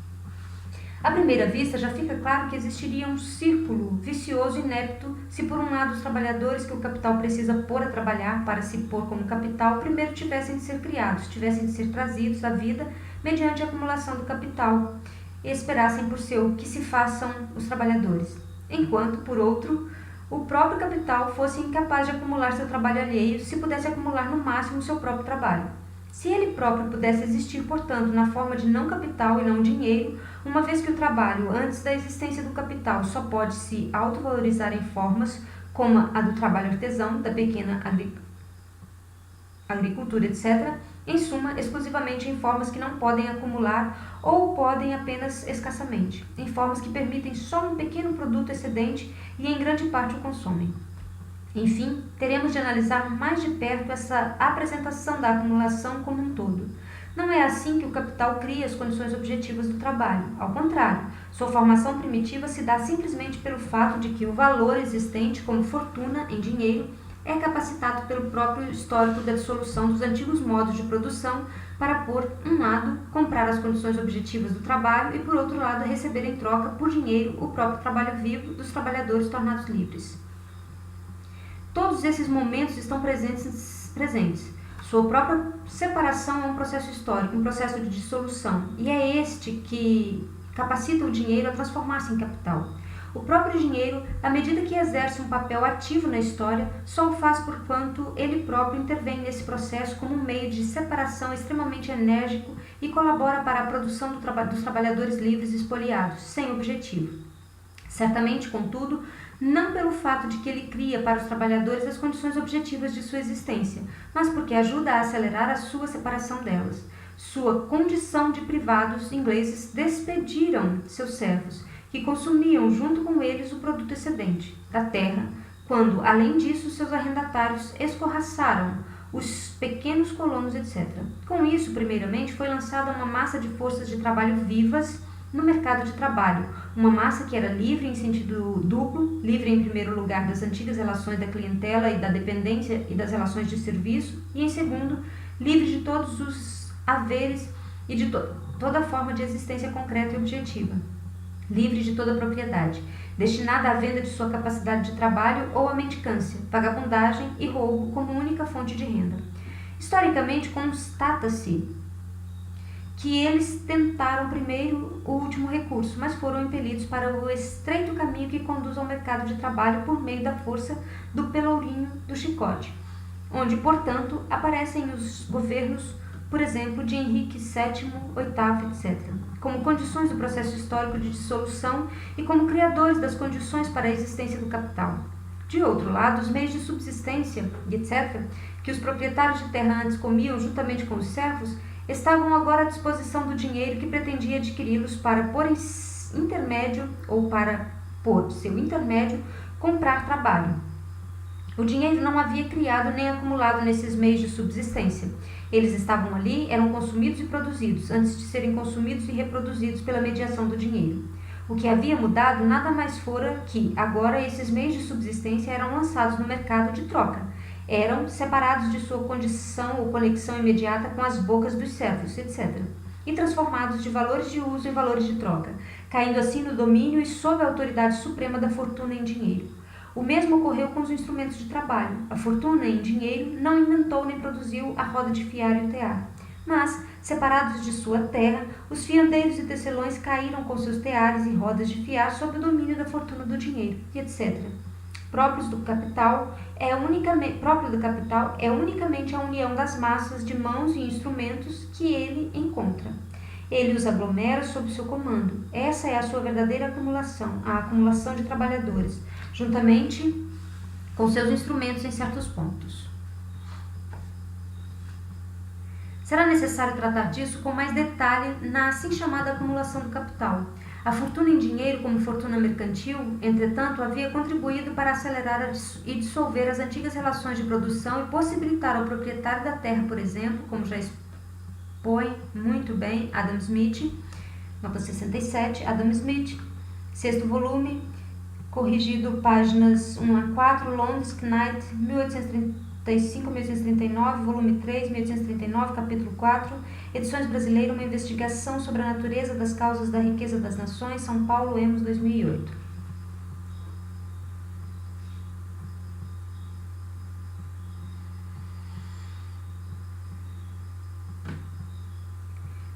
A: À primeira vista, já fica claro que existiria um círculo vicioso e inepto se, por um lado, os trabalhadores que o capital precisa pôr a trabalhar para se pôr como capital primeiro tivessem de ser criados, tivessem de ser trazidos à vida mediante a acumulação do capital e esperassem por seu que se façam os trabalhadores, enquanto, por outro, o próprio capital fosse incapaz de acumular seu trabalho alheio se pudesse acumular no máximo seu próprio trabalho. Se ele próprio pudesse existir, portanto, na forma de não capital e não dinheiro, uma vez que o trabalho, antes da existência do capital, só pode se autovalorizar em formas como a do trabalho artesão, da pequena agricultura, etc., em suma, exclusivamente em formas que não podem acumular ou podem apenas escassamente, em formas que permitem só um pequeno produto excedente e em grande parte o consomem. Enfim, teremos de analisar mais de perto essa apresentação da acumulação como um todo. Não é assim que o capital cria as condições objetivas do trabalho. Ao contrário, sua formação primitiva se dá simplesmente pelo fato de que o valor existente como fortuna em dinheiro é capacitado pelo próprio histórico da dissolução dos antigos modos de produção para, por um lado, comprar as condições objetivas do trabalho e, por outro lado, receber em troca por dinheiro o próprio trabalho vivo dos trabalhadores tornados livres. Todos esses momentos estão presentes. Sua própria separação é um processo histórico, um processo de dissolução, e é este que capacita o dinheiro a transformar-se em capital. O próprio dinheiro, à medida que exerce um papel ativo na história, só o faz porquanto ele próprio intervém nesse processo como um meio de separação extremamente enérgico e colabora para a produção dos trabalhadores livres espoliados, sem objetivo. Certamente, contudo, não pelo fato de que ele cria para os trabalhadores as condições objetivas de sua existência, mas porque ajuda a acelerar a sua separação delas. Sua condição de privados ingleses despediram seus servos, que consumiam junto com eles o produto excedente da terra, quando, além disso, seus arrendatários escorraçaram os pequenos colonos, etc. Com isso, primeiramente, foi lançada uma massa de forças de trabalho vivas no mercado de trabalho, uma massa que era livre em sentido duplo, livre em primeiro lugar das antigas relações da clientela e da dependência e das relações de serviço, e em segundo, livre de todos os haveres e de toda forma de existência concreta e objetiva, livre de toda propriedade, destinada à venda de sua capacidade de trabalho ou à mendicância, vagabundagem e roubo como única fonte de renda. Historicamente, constata-se que eles tentaram primeiro o último recurso, mas foram impelidos para o estreito caminho que conduz ao mercado de trabalho por meio da força do pelourinho do chicote, onde, portanto, aparecem os governos, por exemplo, de Henrique VII, VIII, etc., como condições do processo histórico de dissolução e como criadores das condições para a existência do capital. De outro lado, os meios de subsistência, etc., que os proprietários de terra antes comiam juntamente com os servos, estavam agora à disposição do dinheiro que pretendia adquiri-los para, por intermédio, ou para, por seu intermédio, comprar trabalho. O dinheiro não havia criado nem acumulado nesses meios de subsistência. Eles estavam ali, eram consumidos e produzidos, antes de serem consumidos e reproduzidos pela mediação do dinheiro. O que havia mudado nada mais fora que, agora, esses meios de subsistência eram lançados no mercado de troca. Eram separados de sua condição ou conexão imediata com as bocas dos servos, etc., e transformados de valores de uso em valores de troca, caindo assim no domínio e sob a autoridade suprema da fortuna em dinheiro. O mesmo ocorreu com os instrumentos de trabalho. A fortuna em dinheiro não inventou nem produziu a roda de fiar e o tear. Mas, separados de sua terra, os fiandeiros e tecelões caíram com seus teares e rodas de fiar sob o domínio da fortuna do dinheiro, e etc. Próprio do capital é unicamente a união das massas de mãos e instrumentos que ele encontra. Ele os aglomera sob seu comando. Essa é a sua verdadeira acumulação, a acumulação de trabalhadores, juntamente com seus instrumentos em certos pontos. Será necessário tratar disso com mais detalhe na assim chamada acumulação do capital. A fortuna em dinheiro, como fortuna mercantil, entretanto, havia contribuído para acelerar e dissolver as antigas relações de produção e possibilitar ao proprietário da terra, por exemplo, como já expõe muito bem Adam Smith, nota 67, Adam Smith, sexto volume, corrigido, páginas 1 a 4, Londres, Knight, 1835-1839, volume 3, 1839, capítulo 4, Edições Brasileiras, uma investigação sobre a natureza das causas da riqueza das nações, São Paulo, Emos, 2008.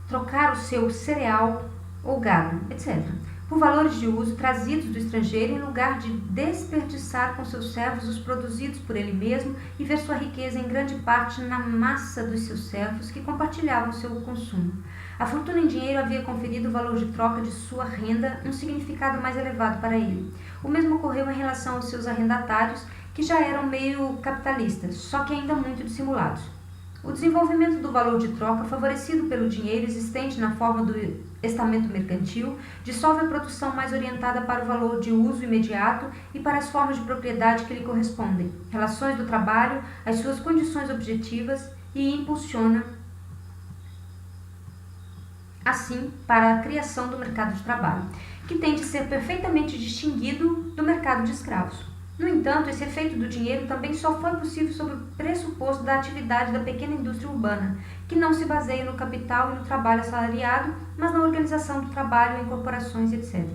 A: Trocar o seu cereal ou gado, etc., por valores de uso trazidos do estrangeiro em lugar de desperdiçar com seus servos os produzidos por ele mesmo e ver sua riqueza em grande parte na massa dos seus servos que compartilhavam seu consumo. A fortuna em dinheiro havia conferido o valor de troca de sua renda um significado mais elevado para ele. O mesmo ocorreu em relação aos seus arrendatários, que já eram meio capitalistas, só que ainda muito dissimulados. O desenvolvimento do valor de troca, favorecido pelo dinheiro existente na forma do estamento mercantil, dissolve a produção mais orientada para o valor de uso imediato e para as formas de propriedade que lhe correspondem, relações do trabalho, as suas condições objetivas, e impulsiona, assim, para a criação do mercado de trabalho, que tem de ser perfeitamente distinguido do mercado de escravos. No entanto, esse efeito do dinheiro também só foi possível sob o pressuposto da atividade da pequena indústria urbana, que não se baseia no capital e no trabalho assalariado, mas na organização do trabalho em corporações, etc.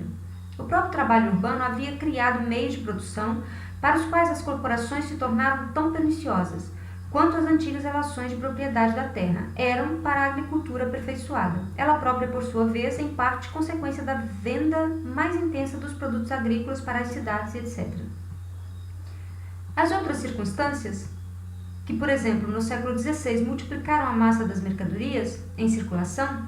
A: O próprio trabalho urbano havia criado meios de produção para os quais as corporações se tornaram tão perniciosas, quanto as antigas relações de propriedade da terra eram para a agricultura aperfeiçoada, ela própria, por sua vez, em parte consequência da venda mais intensa dos produtos agrícolas para as cidades, etc. As outras circunstâncias, que, por exemplo, no século XVI multiplicaram a massa das mercadorias em circulação,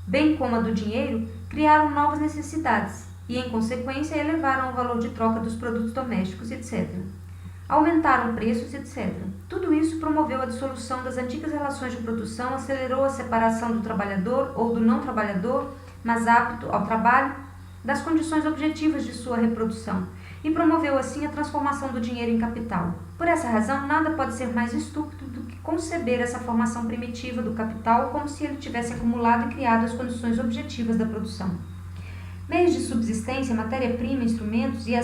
A: bem como a do dinheiro, criaram novas necessidades e, em consequência, elevaram o valor de troca dos produtos domésticos, etc. Aumentaram preços, etc. Tudo isso promoveu a dissolução das antigas relações de produção, acelerou a separação do trabalhador ou do não trabalhador, mas apto ao trabalho, das condições objetivas de sua reprodução, e promoveu assim a transformação do dinheiro em capital. Por essa razão, nada pode ser mais estúpido do que conceber essa formação primitiva do capital como se ele tivesse acumulado e criado as condições objetivas da produção. Meios de subsistência, matéria-prima, instrumentos e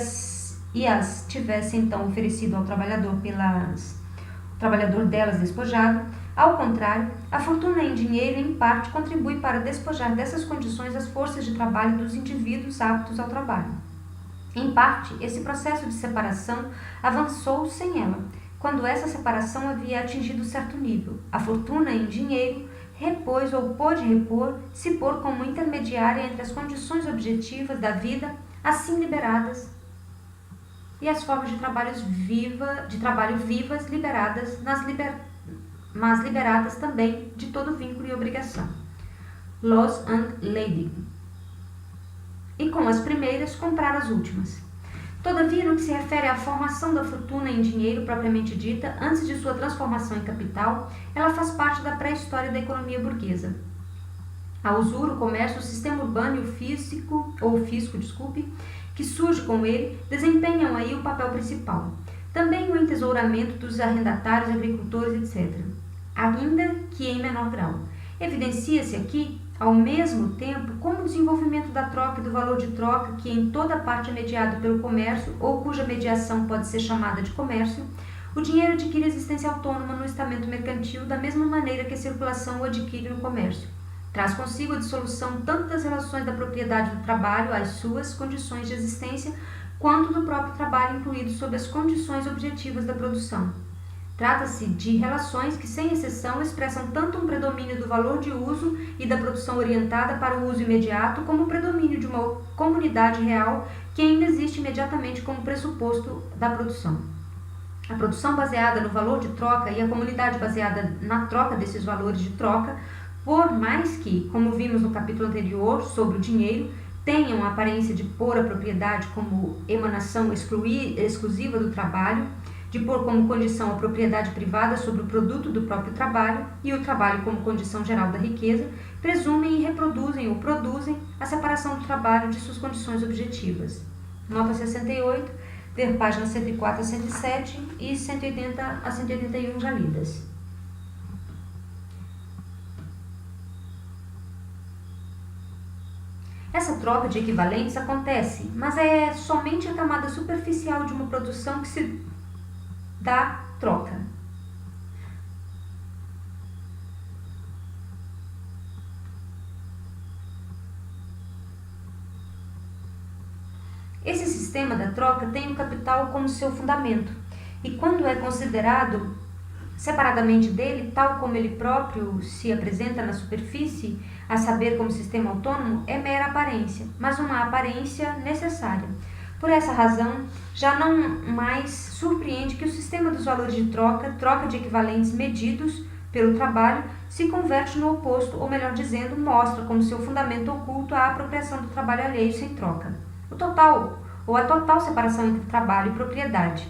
A: as tivesse então oferecido ao trabalhador o trabalhador delas despojado. Ao contrário, a fortuna em dinheiro em parte contribui para despojar dessas condições as forças de trabalho dos indivíduos aptos ao trabalho. Em parte, esse processo de separação avançou sem ela, quando essa separação havia atingido certo nível. A fortuna em dinheiro repôs ou pôde repor, se pôr como intermediária entre as condições objetivas da vida, assim liberadas, e as formas de trabalho vivas liberadas, mas liberadas também de todo vínculo e obrigação. Loss and Lady. E com as primeiras, comprar as últimas. Todavia, no que se refere à formação da fortuna em dinheiro propriamente dita, antes de sua transformação em capital, ela faz parte da pré-história da economia burguesa. A usura, o comércio, o sistema urbano e o fisco, que surge com ele, desempenham aí o papel principal. Também o entesouramento dos arrendatários, agricultores, etc., ainda que em menor grau. Evidencia-se aqui, ao mesmo tempo, como o desenvolvimento da troca e do valor de troca, que em toda parte é mediado pelo comércio, ou cuja mediação pode ser chamada de comércio, o dinheiro adquire existência autônoma no estamento mercantil da mesma maneira que a circulação o adquire no comércio. Traz consigo a dissolução tanto das relações da propriedade do trabalho às suas condições de existência, quanto do próprio trabalho incluído sob as condições objetivas da produção. Trata-se de relações que, sem exceção, expressam tanto um predomínio do valor de uso e da produção orientada para o uso imediato, como o predomínio de uma comunidade real que ainda existe imediatamente como pressuposto da produção. A produção baseada no valor de troca e a comunidade baseada na troca desses valores de troca, por mais que, como vimos no capítulo anterior sobre o dinheiro, tenham a aparência de pôr a propriedade como emanação exclusiva do trabalho, de pôr como condição a propriedade privada sobre o produto do próprio trabalho e o trabalho como condição geral da riqueza, presumem e reproduzem ou produzem a separação do trabalho de suas condições objetivas. Nota 68, ver páginas 104 a 107 e 180 a 181 já lidas. Essa troca de equivalentes acontece, mas é somente a camada superficial de uma produção que se dá troca. Esse sistema da troca tem o capital como seu fundamento, e quando é considerado separadamente dele, tal como ele próprio se apresenta na superfície, a saber, como sistema autônomo, é mera aparência, mas uma aparência necessária. Por essa razão, já não mais surpreende que o sistema dos valores de troca de equivalentes medidos pelo trabalho, se converte no oposto, ou melhor dizendo, mostra como seu fundamento oculto a apropriação do trabalho alheio sem troca. A total separação entre trabalho e propriedade,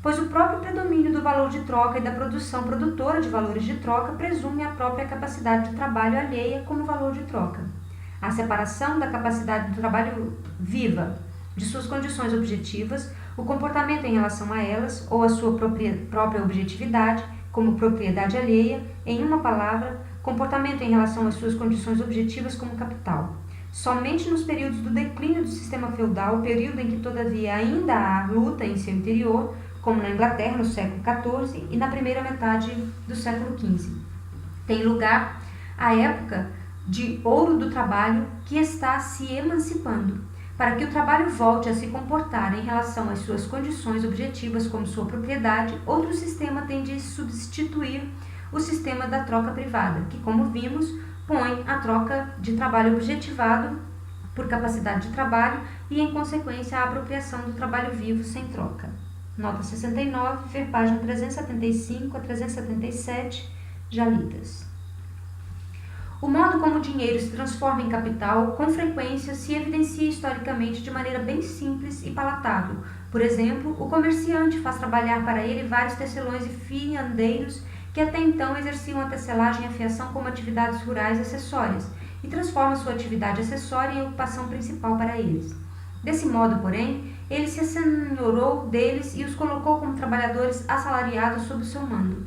A: pois o próprio predomínio do valor de troca e da produção produtora de valores de troca presume a própria capacidade de trabalho alheia como valor de troca. A separação da capacidade do trabalho viva de suas condições objetivas, o comportamento em relação a elas, ou a sua própria objetividade, como propriedade alheia, em uma palavra, comportamento em relação às suas condições objetivas como capital. Somente nos períodos do declínio do sistema feudal, período em que todavia ainda há luta em seu interior, como na Inglaterra no século XIV e na primeira metade do século XV, tem lugar a época de ouro do trabalho que está se emancipando. Para que o trabalho volte a se comportar em relação às suas condições objetivas como sua propriedade, outro sistema tem de substituir o sistema da troca privada, que, como vimos, põe a troca de trabalho objetivado por capacidade de trabalho e, em consequência, a apropriação do trabalho vivo sem troca. Nota 69, ver página 375 a 377, já lidas. O modo como o dinheiro se transforma em capital, com frequência, se evidencia historicamente de maneira bem simples e palatável. Por exemplo, o comerciante faz trabalhar para ele vários tecelões e fiandeiros que até então exerciam a tecelagem e a fiação como atividades rurais acessórias, e transforma sua atividade acessória em ocupação principal para eles. Desse modo, porém, ele se assenhorou deles e os colocou como trabalhadores assalariados sob o seu mando.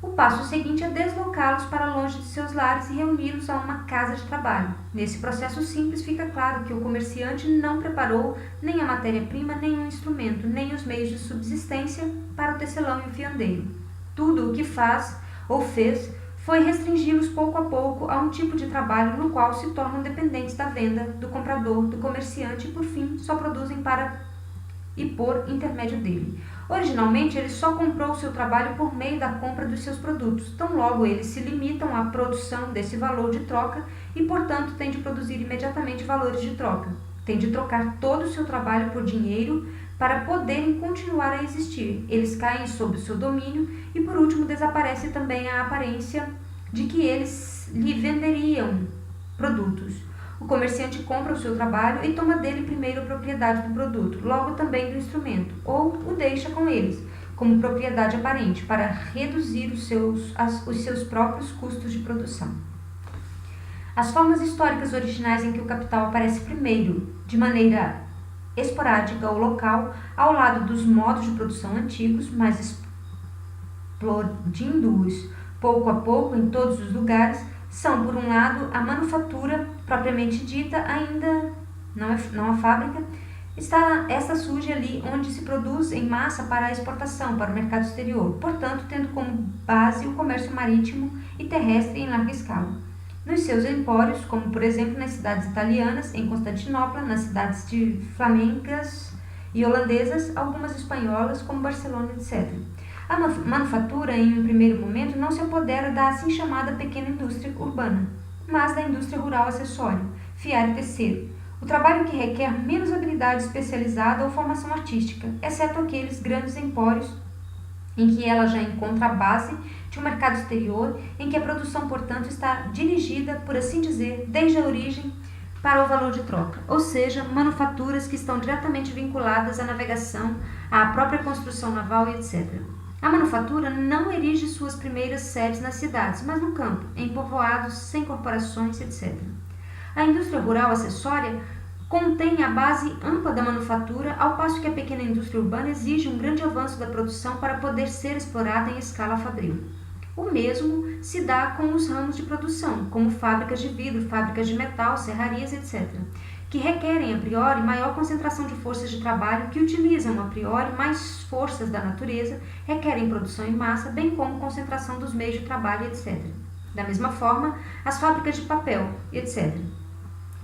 A: O passo seguinte é deslocá-los para longe de seus lares e reuni-los a uma casa de trabalho. Nesse processo simples, fica claro que o comerciante não preparou nem a matéria-prima, nem o instrumento, nem os meios de subsistência para o tecelão e o fiandeiro. Tudo o que faz ou fez foi restringi-los pouco a pouco a um tipo de trabalho no qual se tornam dependentes da venda, do comprador, do comerciante e, por fim, só produzem para e por intermédio dele. Originalmente, ele só comprou o seu trabalho por meio da compra dos seus produtos. Tão logo eles se limitam à produção desse valor de troca e, portanto, têm de produzir imediatamente valores de troca. Têm de trocar todo o seu trabalho por dinheiro para poderem continuar a existir. Eles caem sob o seu domínio e, por último, desaparece também a aparência de que eles lhe venderiam produtos. O comerciante compra o seu trabalho e toma dele primeiro a propriedade do produto, logo também do instrumento, ou o deixa com eles, como propriedade aparente, para reduzir os seus próprios custos de produção. As formas históricas originais em que o capital aparece primeiro, de maneira esporádica ou local, ao lado dos modos de produção antigos, mas explodindo-os pouco a pouco em todos os lugares, são, por um lado, a manufatura propriamente dita, ainda não a fábrica. Esta surge ali onde se produz em massa para a exportação, para o mercado exterior, portanto, tendo como base o comércio marítimo e terrestre em larga escala. Nos seus empórios, como por exemplo nas cidades italianas, em Constantinopla, nas cidades de flamengas e holandesas, algumas espanholas, como Barcelona, etc. A manufatura, em um primeiro momento, não se apodera da assim chamada pequena indústria urbana, mas da indústria rural acessória, fiar e tecer, o trabalho que requer menos habilidade especializada ou formação artística, exceto aqueles grandes empórios em que ela já encontra a base de um mercado exterior, em que a produção, portanto, está dirigida, por assim dizer, desde a origem para o valor de troca, ou seja, manufaturas que estão diretamente vinculadas à navegação, à própria construção naval e etc. A manufatura não erige suas primeiras sedes nas cidades, mas no campo, em povoados, sem corporações, etc. A indústria rural acessória contém a base ampla da manufatura, ao passo que a pequena indústria urbana exige um grande avanço da produção para poder ser explorada em escala fabril. O mesmo se dá com os ramos de produção, como fábricas de vidro, fábricas de metal, serrarias, etc., que requerem a priori maior concentração de forças de trabalho, que utilizam a priori mais forças da natureza, requerem produção em massa, bem como concentração dos meios de trabalho, etc. Da mesma forma, as fábricas de papel, etc.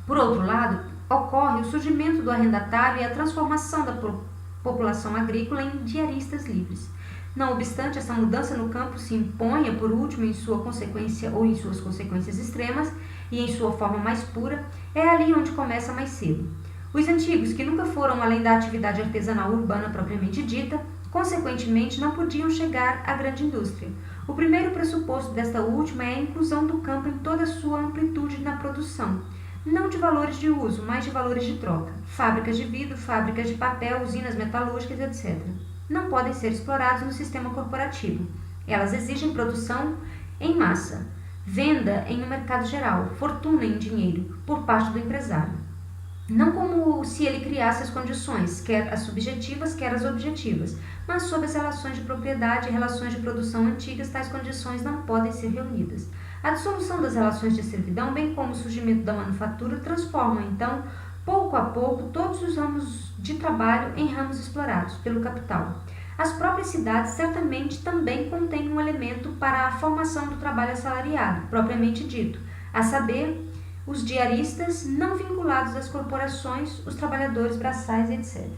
A: Por outro lado, ocorre o surgimento do arrendatário e a transformação da população agrícola em diaristas livres. Não obstante, essa mudança no campo se imponha, por último, em sua consequência ou em suas consequências extremas e em sua forma mais pura, é ali onde começa mais cedo. Os antigos, que nunca foram além da atividade artesanal urbana propriamente dita, consequentemente não podiam chegar à grande indústria. O primeiro pressuposto desta última é a inclusão do campo em toda a sua amplitude na produção, não de valores de uso, mas de valores de troca. Fábricas de vidro, fábricas de papel, usinas metalúrgicas, etc. Não podem ser explorados no sistema corporativo. Elas exigem produção em massa, venda em um mercado geral, fortuna em dinheiro, por parte do empresário. Não como se ele criasse as condições, quer as subjetivas, quer as objetivas, mas sob as relações de propriedade e relações de produção antigas, tais condições não podem ser reunidas. A dissolução das relações de servidão, bem como o surgimento da manufatura, transformam, então, pouco a pouco, todos os ramos de trabalho em ramos explorados pelo capital. As próprias cidades certamente também contêm um elemento para a formação do trabalho assalariado, propriamente dito, a saber, os diaristas não vinculados às corporações, os trabalhadores braçais, etc.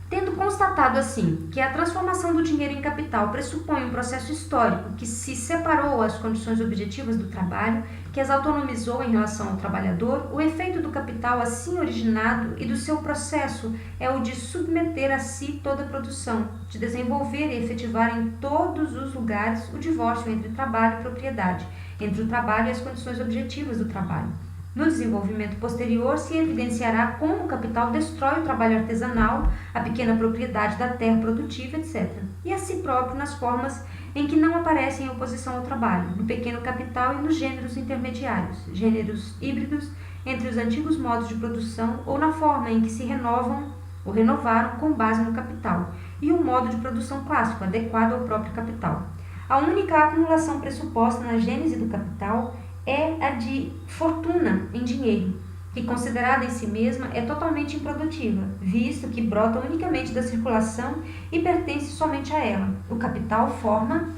A: Tendo constatado assim que a transformação do dinheiro em capital pressupõe um processo histórico que se separou às condições objetivas do trabalho, que as autonomizou em relação ao trabalhador, o efeito do capital assim originado e do seu processo é o de submeter a si toda a produção, de desenvolver e efetivar em todos os lugares o divórcio entre trabalho e propriedade, entre o trabalho e as condições objetivas do trabalho. No desenvolvimento posterior, se evidenciará como o capital destrói o trabalho artesanal, a pequena propriedade da terra produtiva, etc., e a si próprio nas formas em que não aparecem em oposição ao trabalho, no pequeno capital e nos gêneros intermediários, gêneros híbridos entre os antigos modos de produção ou na forma em que se renovam ou renovaram com base no capital, e o modo de produção clássico, adequado ao próprio capital. A única acumulação pressuposta na gênese do capital é a de fortuna em dinheiro, que, considerada em si mesma, é totalmente improdutiva, visto que brota unicamente da circulação e pertence somente a ela. O capital forma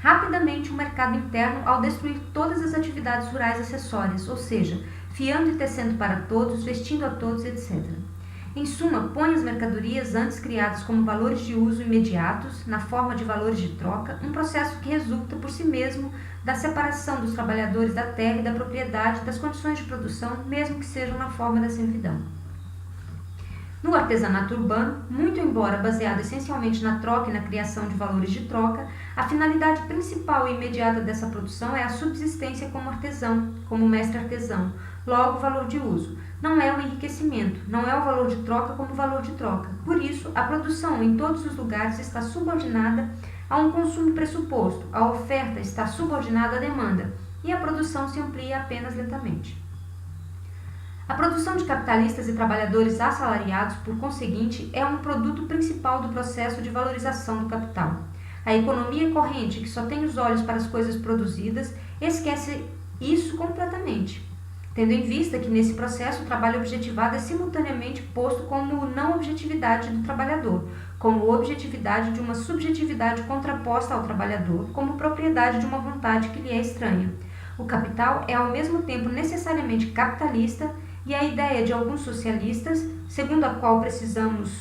A: rapidamente um mercado interno ao destruir todas as atividades rurais acessórias, ou seja, fiando e tecendo para todos, vestindo a todos, etc. Em suma, põe as mercadorias antes criadas como valores de uso imediatos, na forma de valores de troca, um processo que resulta por si mesmo da separação dos trabalhadores da terra e da propriedade das condições de produção, mesmo que sejam na forma da servidão. No artesanato urbano, muito embora baseado essencialmente na troca e na criação de valores de troca, a finalidade principal e imediata dessa produção é a subsistência como artesão, como mestre artesão, logo o valor de uso. Não é o enriquecimento, não é o valor de troca como valor de troca. Por isso, a produção em todos os lugares está subordinada a um consumo pressuposto, a oferta está subordinada à demanda, e a produção se amplia apenas lentamente. A produção de capitalistas e trabalhadores assalariados, por conseguinte, é um produto principal do processo de valorização do capital. A economia corrente, que só tem os olhos para as coisas produzidas, esquece isso completamente, tendo em vista que nesse processo o trabalho objetivado é simultaneamente posto como não objetividade do trabalhador, como objetividade de uma subjetividade contraposta ao trabalhador, como propriedade de uma vontade que lhe é estranha. O capital é ao mesmo tempo necessariamente capitalista, e a ideia de alguns socialistas, segundo a qual precisamos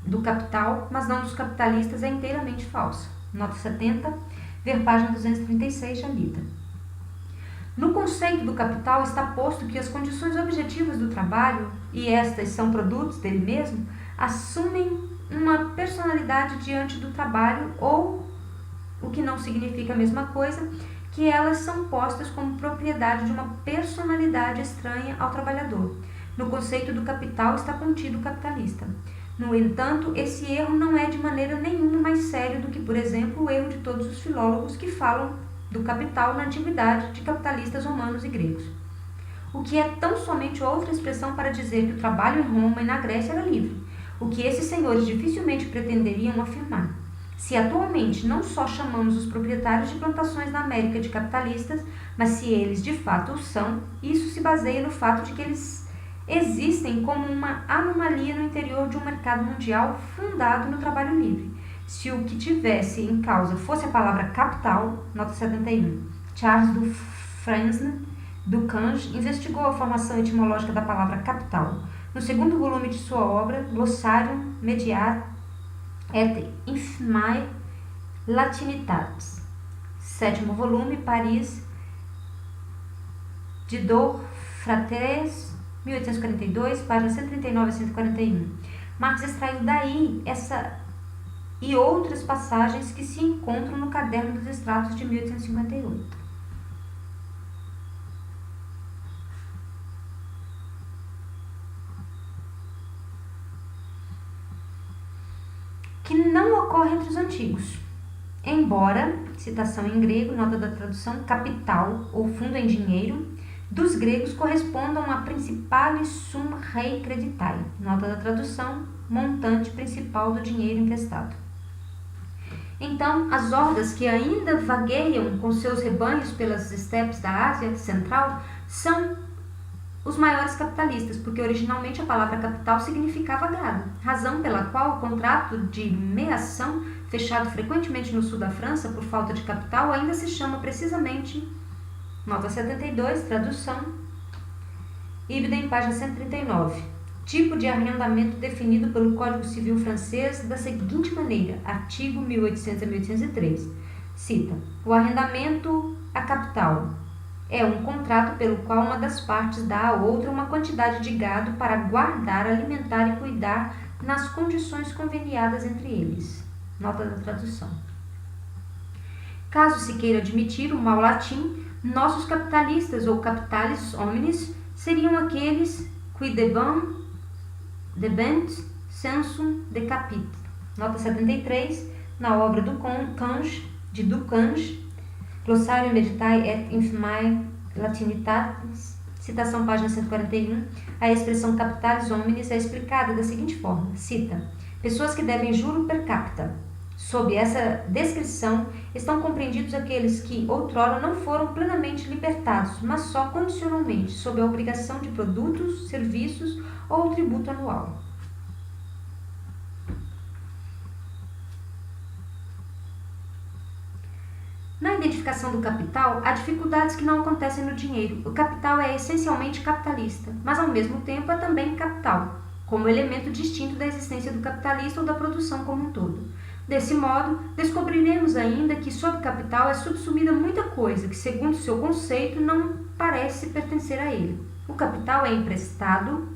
A: do capital, mas não dos capitalistas, é inteiramente falsa. Nota 70, ver página 236 já lida. No conceito do capital está posto que as condições objetivas do trabalho, e estas são produtos dele mesmo, assumem uma personalidade diante do trabalho, ou, o que não significa a mesma coisa, que elas são postas como propriedade de uma personalidade estranha ao trabalhador. No conceito do capital está contido o capitalista. No entanto, esse erro não é de maneira nenhuma mais sério do que, por exemplo, o erro de todos os filólogos que falam do capital na antiguidade de capitalistas romanos e gregos. O que é tão somente outra expressão para dizer que o trabalho em Roma e na Grécia era livre, o que esses senhores dificilmente pretenderiam afirmar. Se atualmente não só chamamos os proprietários de plantações na América de capitalistas, mas se eles de fato o são, isso se baseia no fato de que eles existem como uma anomalia no interior de um mercado mundial fundado no trabalho livre. Se o que tivesse em causa fosse a palavra capital, nota 71, Charles Dufresne Ducange investigou a formação etimológica da palavra capital. No segundo volume de sua obra, Glossarium Mediae et Infmae Latinitatis, sétimo volume, Paris, Didot Fratres, 1842, páginas 139 a 141. Marx extraiu daí essa e outras passagens que se encontram no Caderno dos Extratos de 1858. Que não ocorre entre os antigos. Embora, citação em grego, nota da tradução, capital ou fundo em dinheiro, dos gregos correspondam a principalis sum rei creditae, nota da tradução, montante principal do dinheiro emprestado. Então, as hordas que ainda vagueiam com seus rebanhos pelas estepes da Ásia Central são os maiores capitalistas, porque originalmente a palavra capital significava gado, razão pela qual o contrato de meação, fechado frequentemente no sul da França por falta de capital, ainda se chama precisamente, nota 72, tradução, Ibidem, página 139, tipo de arrendamento definido pelo Código Civil francês da seguinte maneira, artigo 1800 a 1803, cita, o arrendamento a capital é um contrato pelo qual uma das partes dá à outra uma quantidade de gado para guardar, alimentar e cuidar nas condições conveniadas entre eles. Nota da tradução. Caso se queira admitir o mau latim, nossos capitalistas ou capitalis homines seriam aqueles qui debent sensum decapit. Nota 73, na obra de Ducange, Glossario Meditae et Infmae Latinitatis, citação página 141, a expressão capitalis hominis é explicada da seguinte forma, cita, pessoas que devem juro per capita. Sob essa descrição, estão compreendidos aqueles que, outrora, não foram plenamente libertados, mas só condicionalmente, sob a obrigação de produtos, serviços ou tributo anual. Na identificação do capital, há dificuldades que não acontecem no dinheiro. O capital é essencialmente capitalista, mas ao mesmo tempo é também capital, como elemento distinto da existência do capitalista ou da produção como um todo. Desse modo, descobriremos ainda que sob capital é subsumida muita coisa que, segundo seu conceito, não parece pertencer a ele. O capital é emprestado,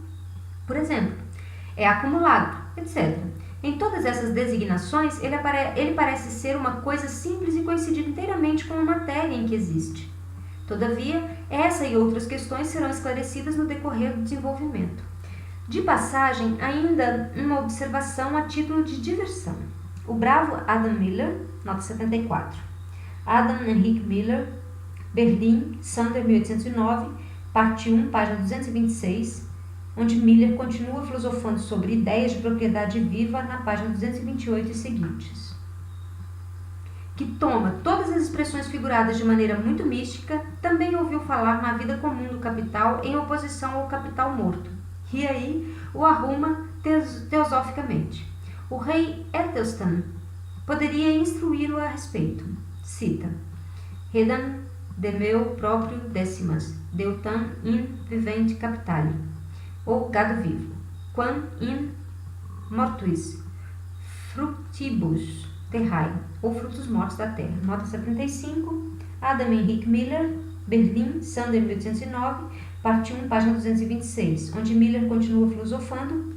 A: por exemplo, é acumulado, etc. Em todas essas designações, ele parece ser uma coisa simples e coincidir inteiramente com a matéria em que existe. Todavia, essa e outras questões serão esclarecidas no decorrer do desenvolvimento. De passagem, ainda uma observação a título de diversão. O bravo Adam Miller, nota 74. Adam Henrique Miller, Berlim, Sander, 1809, parte 1, página 226, onde Miller continua filosofando sobre ideias de propriedade viva na página 228 e seguintes. Que toma todas as expressões figuradas de maneira muito mística, também ouviu falar na vida comum do capital em oposição ao capital morto, e aí o arruma teosoficamente. O rei Ethelstan poderia instruí-lo a respeito. Cita: Redam de meu próprio décimas, deutam in vivente capitali, ou gado vivo, quam in mortuis, fructibus terrae, ou frutos mortos da terra. Nota 75, Adam Henrique Miller, Berlim, Sander, 1809, parte 1, página 226, onde Miller continua filosofando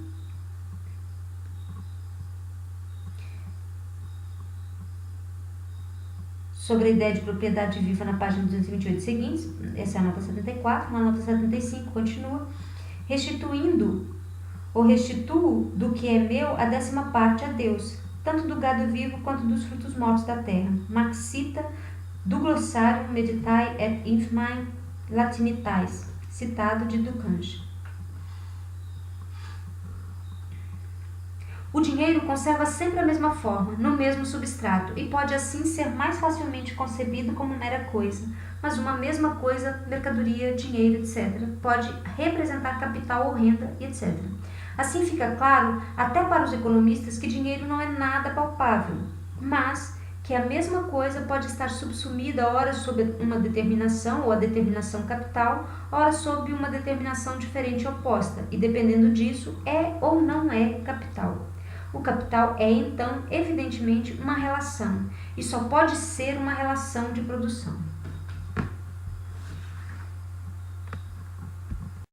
A: sobre a ideia de propriedade viva na página 228 seguintes, essa é a nota 74, na nota 75 continua, restituindo ou restituo do que é meu a 10ª parte a Deus, tanto do gado vivo quanto dos frutos mortos da terra. Max cita do Glossario Meditae et Infmae Latinitais, citado de Ducange. O dinheiro conserva sempre a mesma forma, no mesmo substrato, e pode assim ser mais facilmente concebido como mera coisa, mas uma mesma coisa, mercadoria, dinheiro, etc., pode representar capital ou renda, etc. Assim fica claro, até para os economistas, que dinheiro não é nada palpável, mas que a mesma coisa pode estar subsumida ora sob uma determinação ou a determinação capital, ora sob uma determinação diferente e oposta, e dependendo disso, é ou não é capital. O capital é, então, evidentemente, uma relação, e só pode ser uma relação de produção.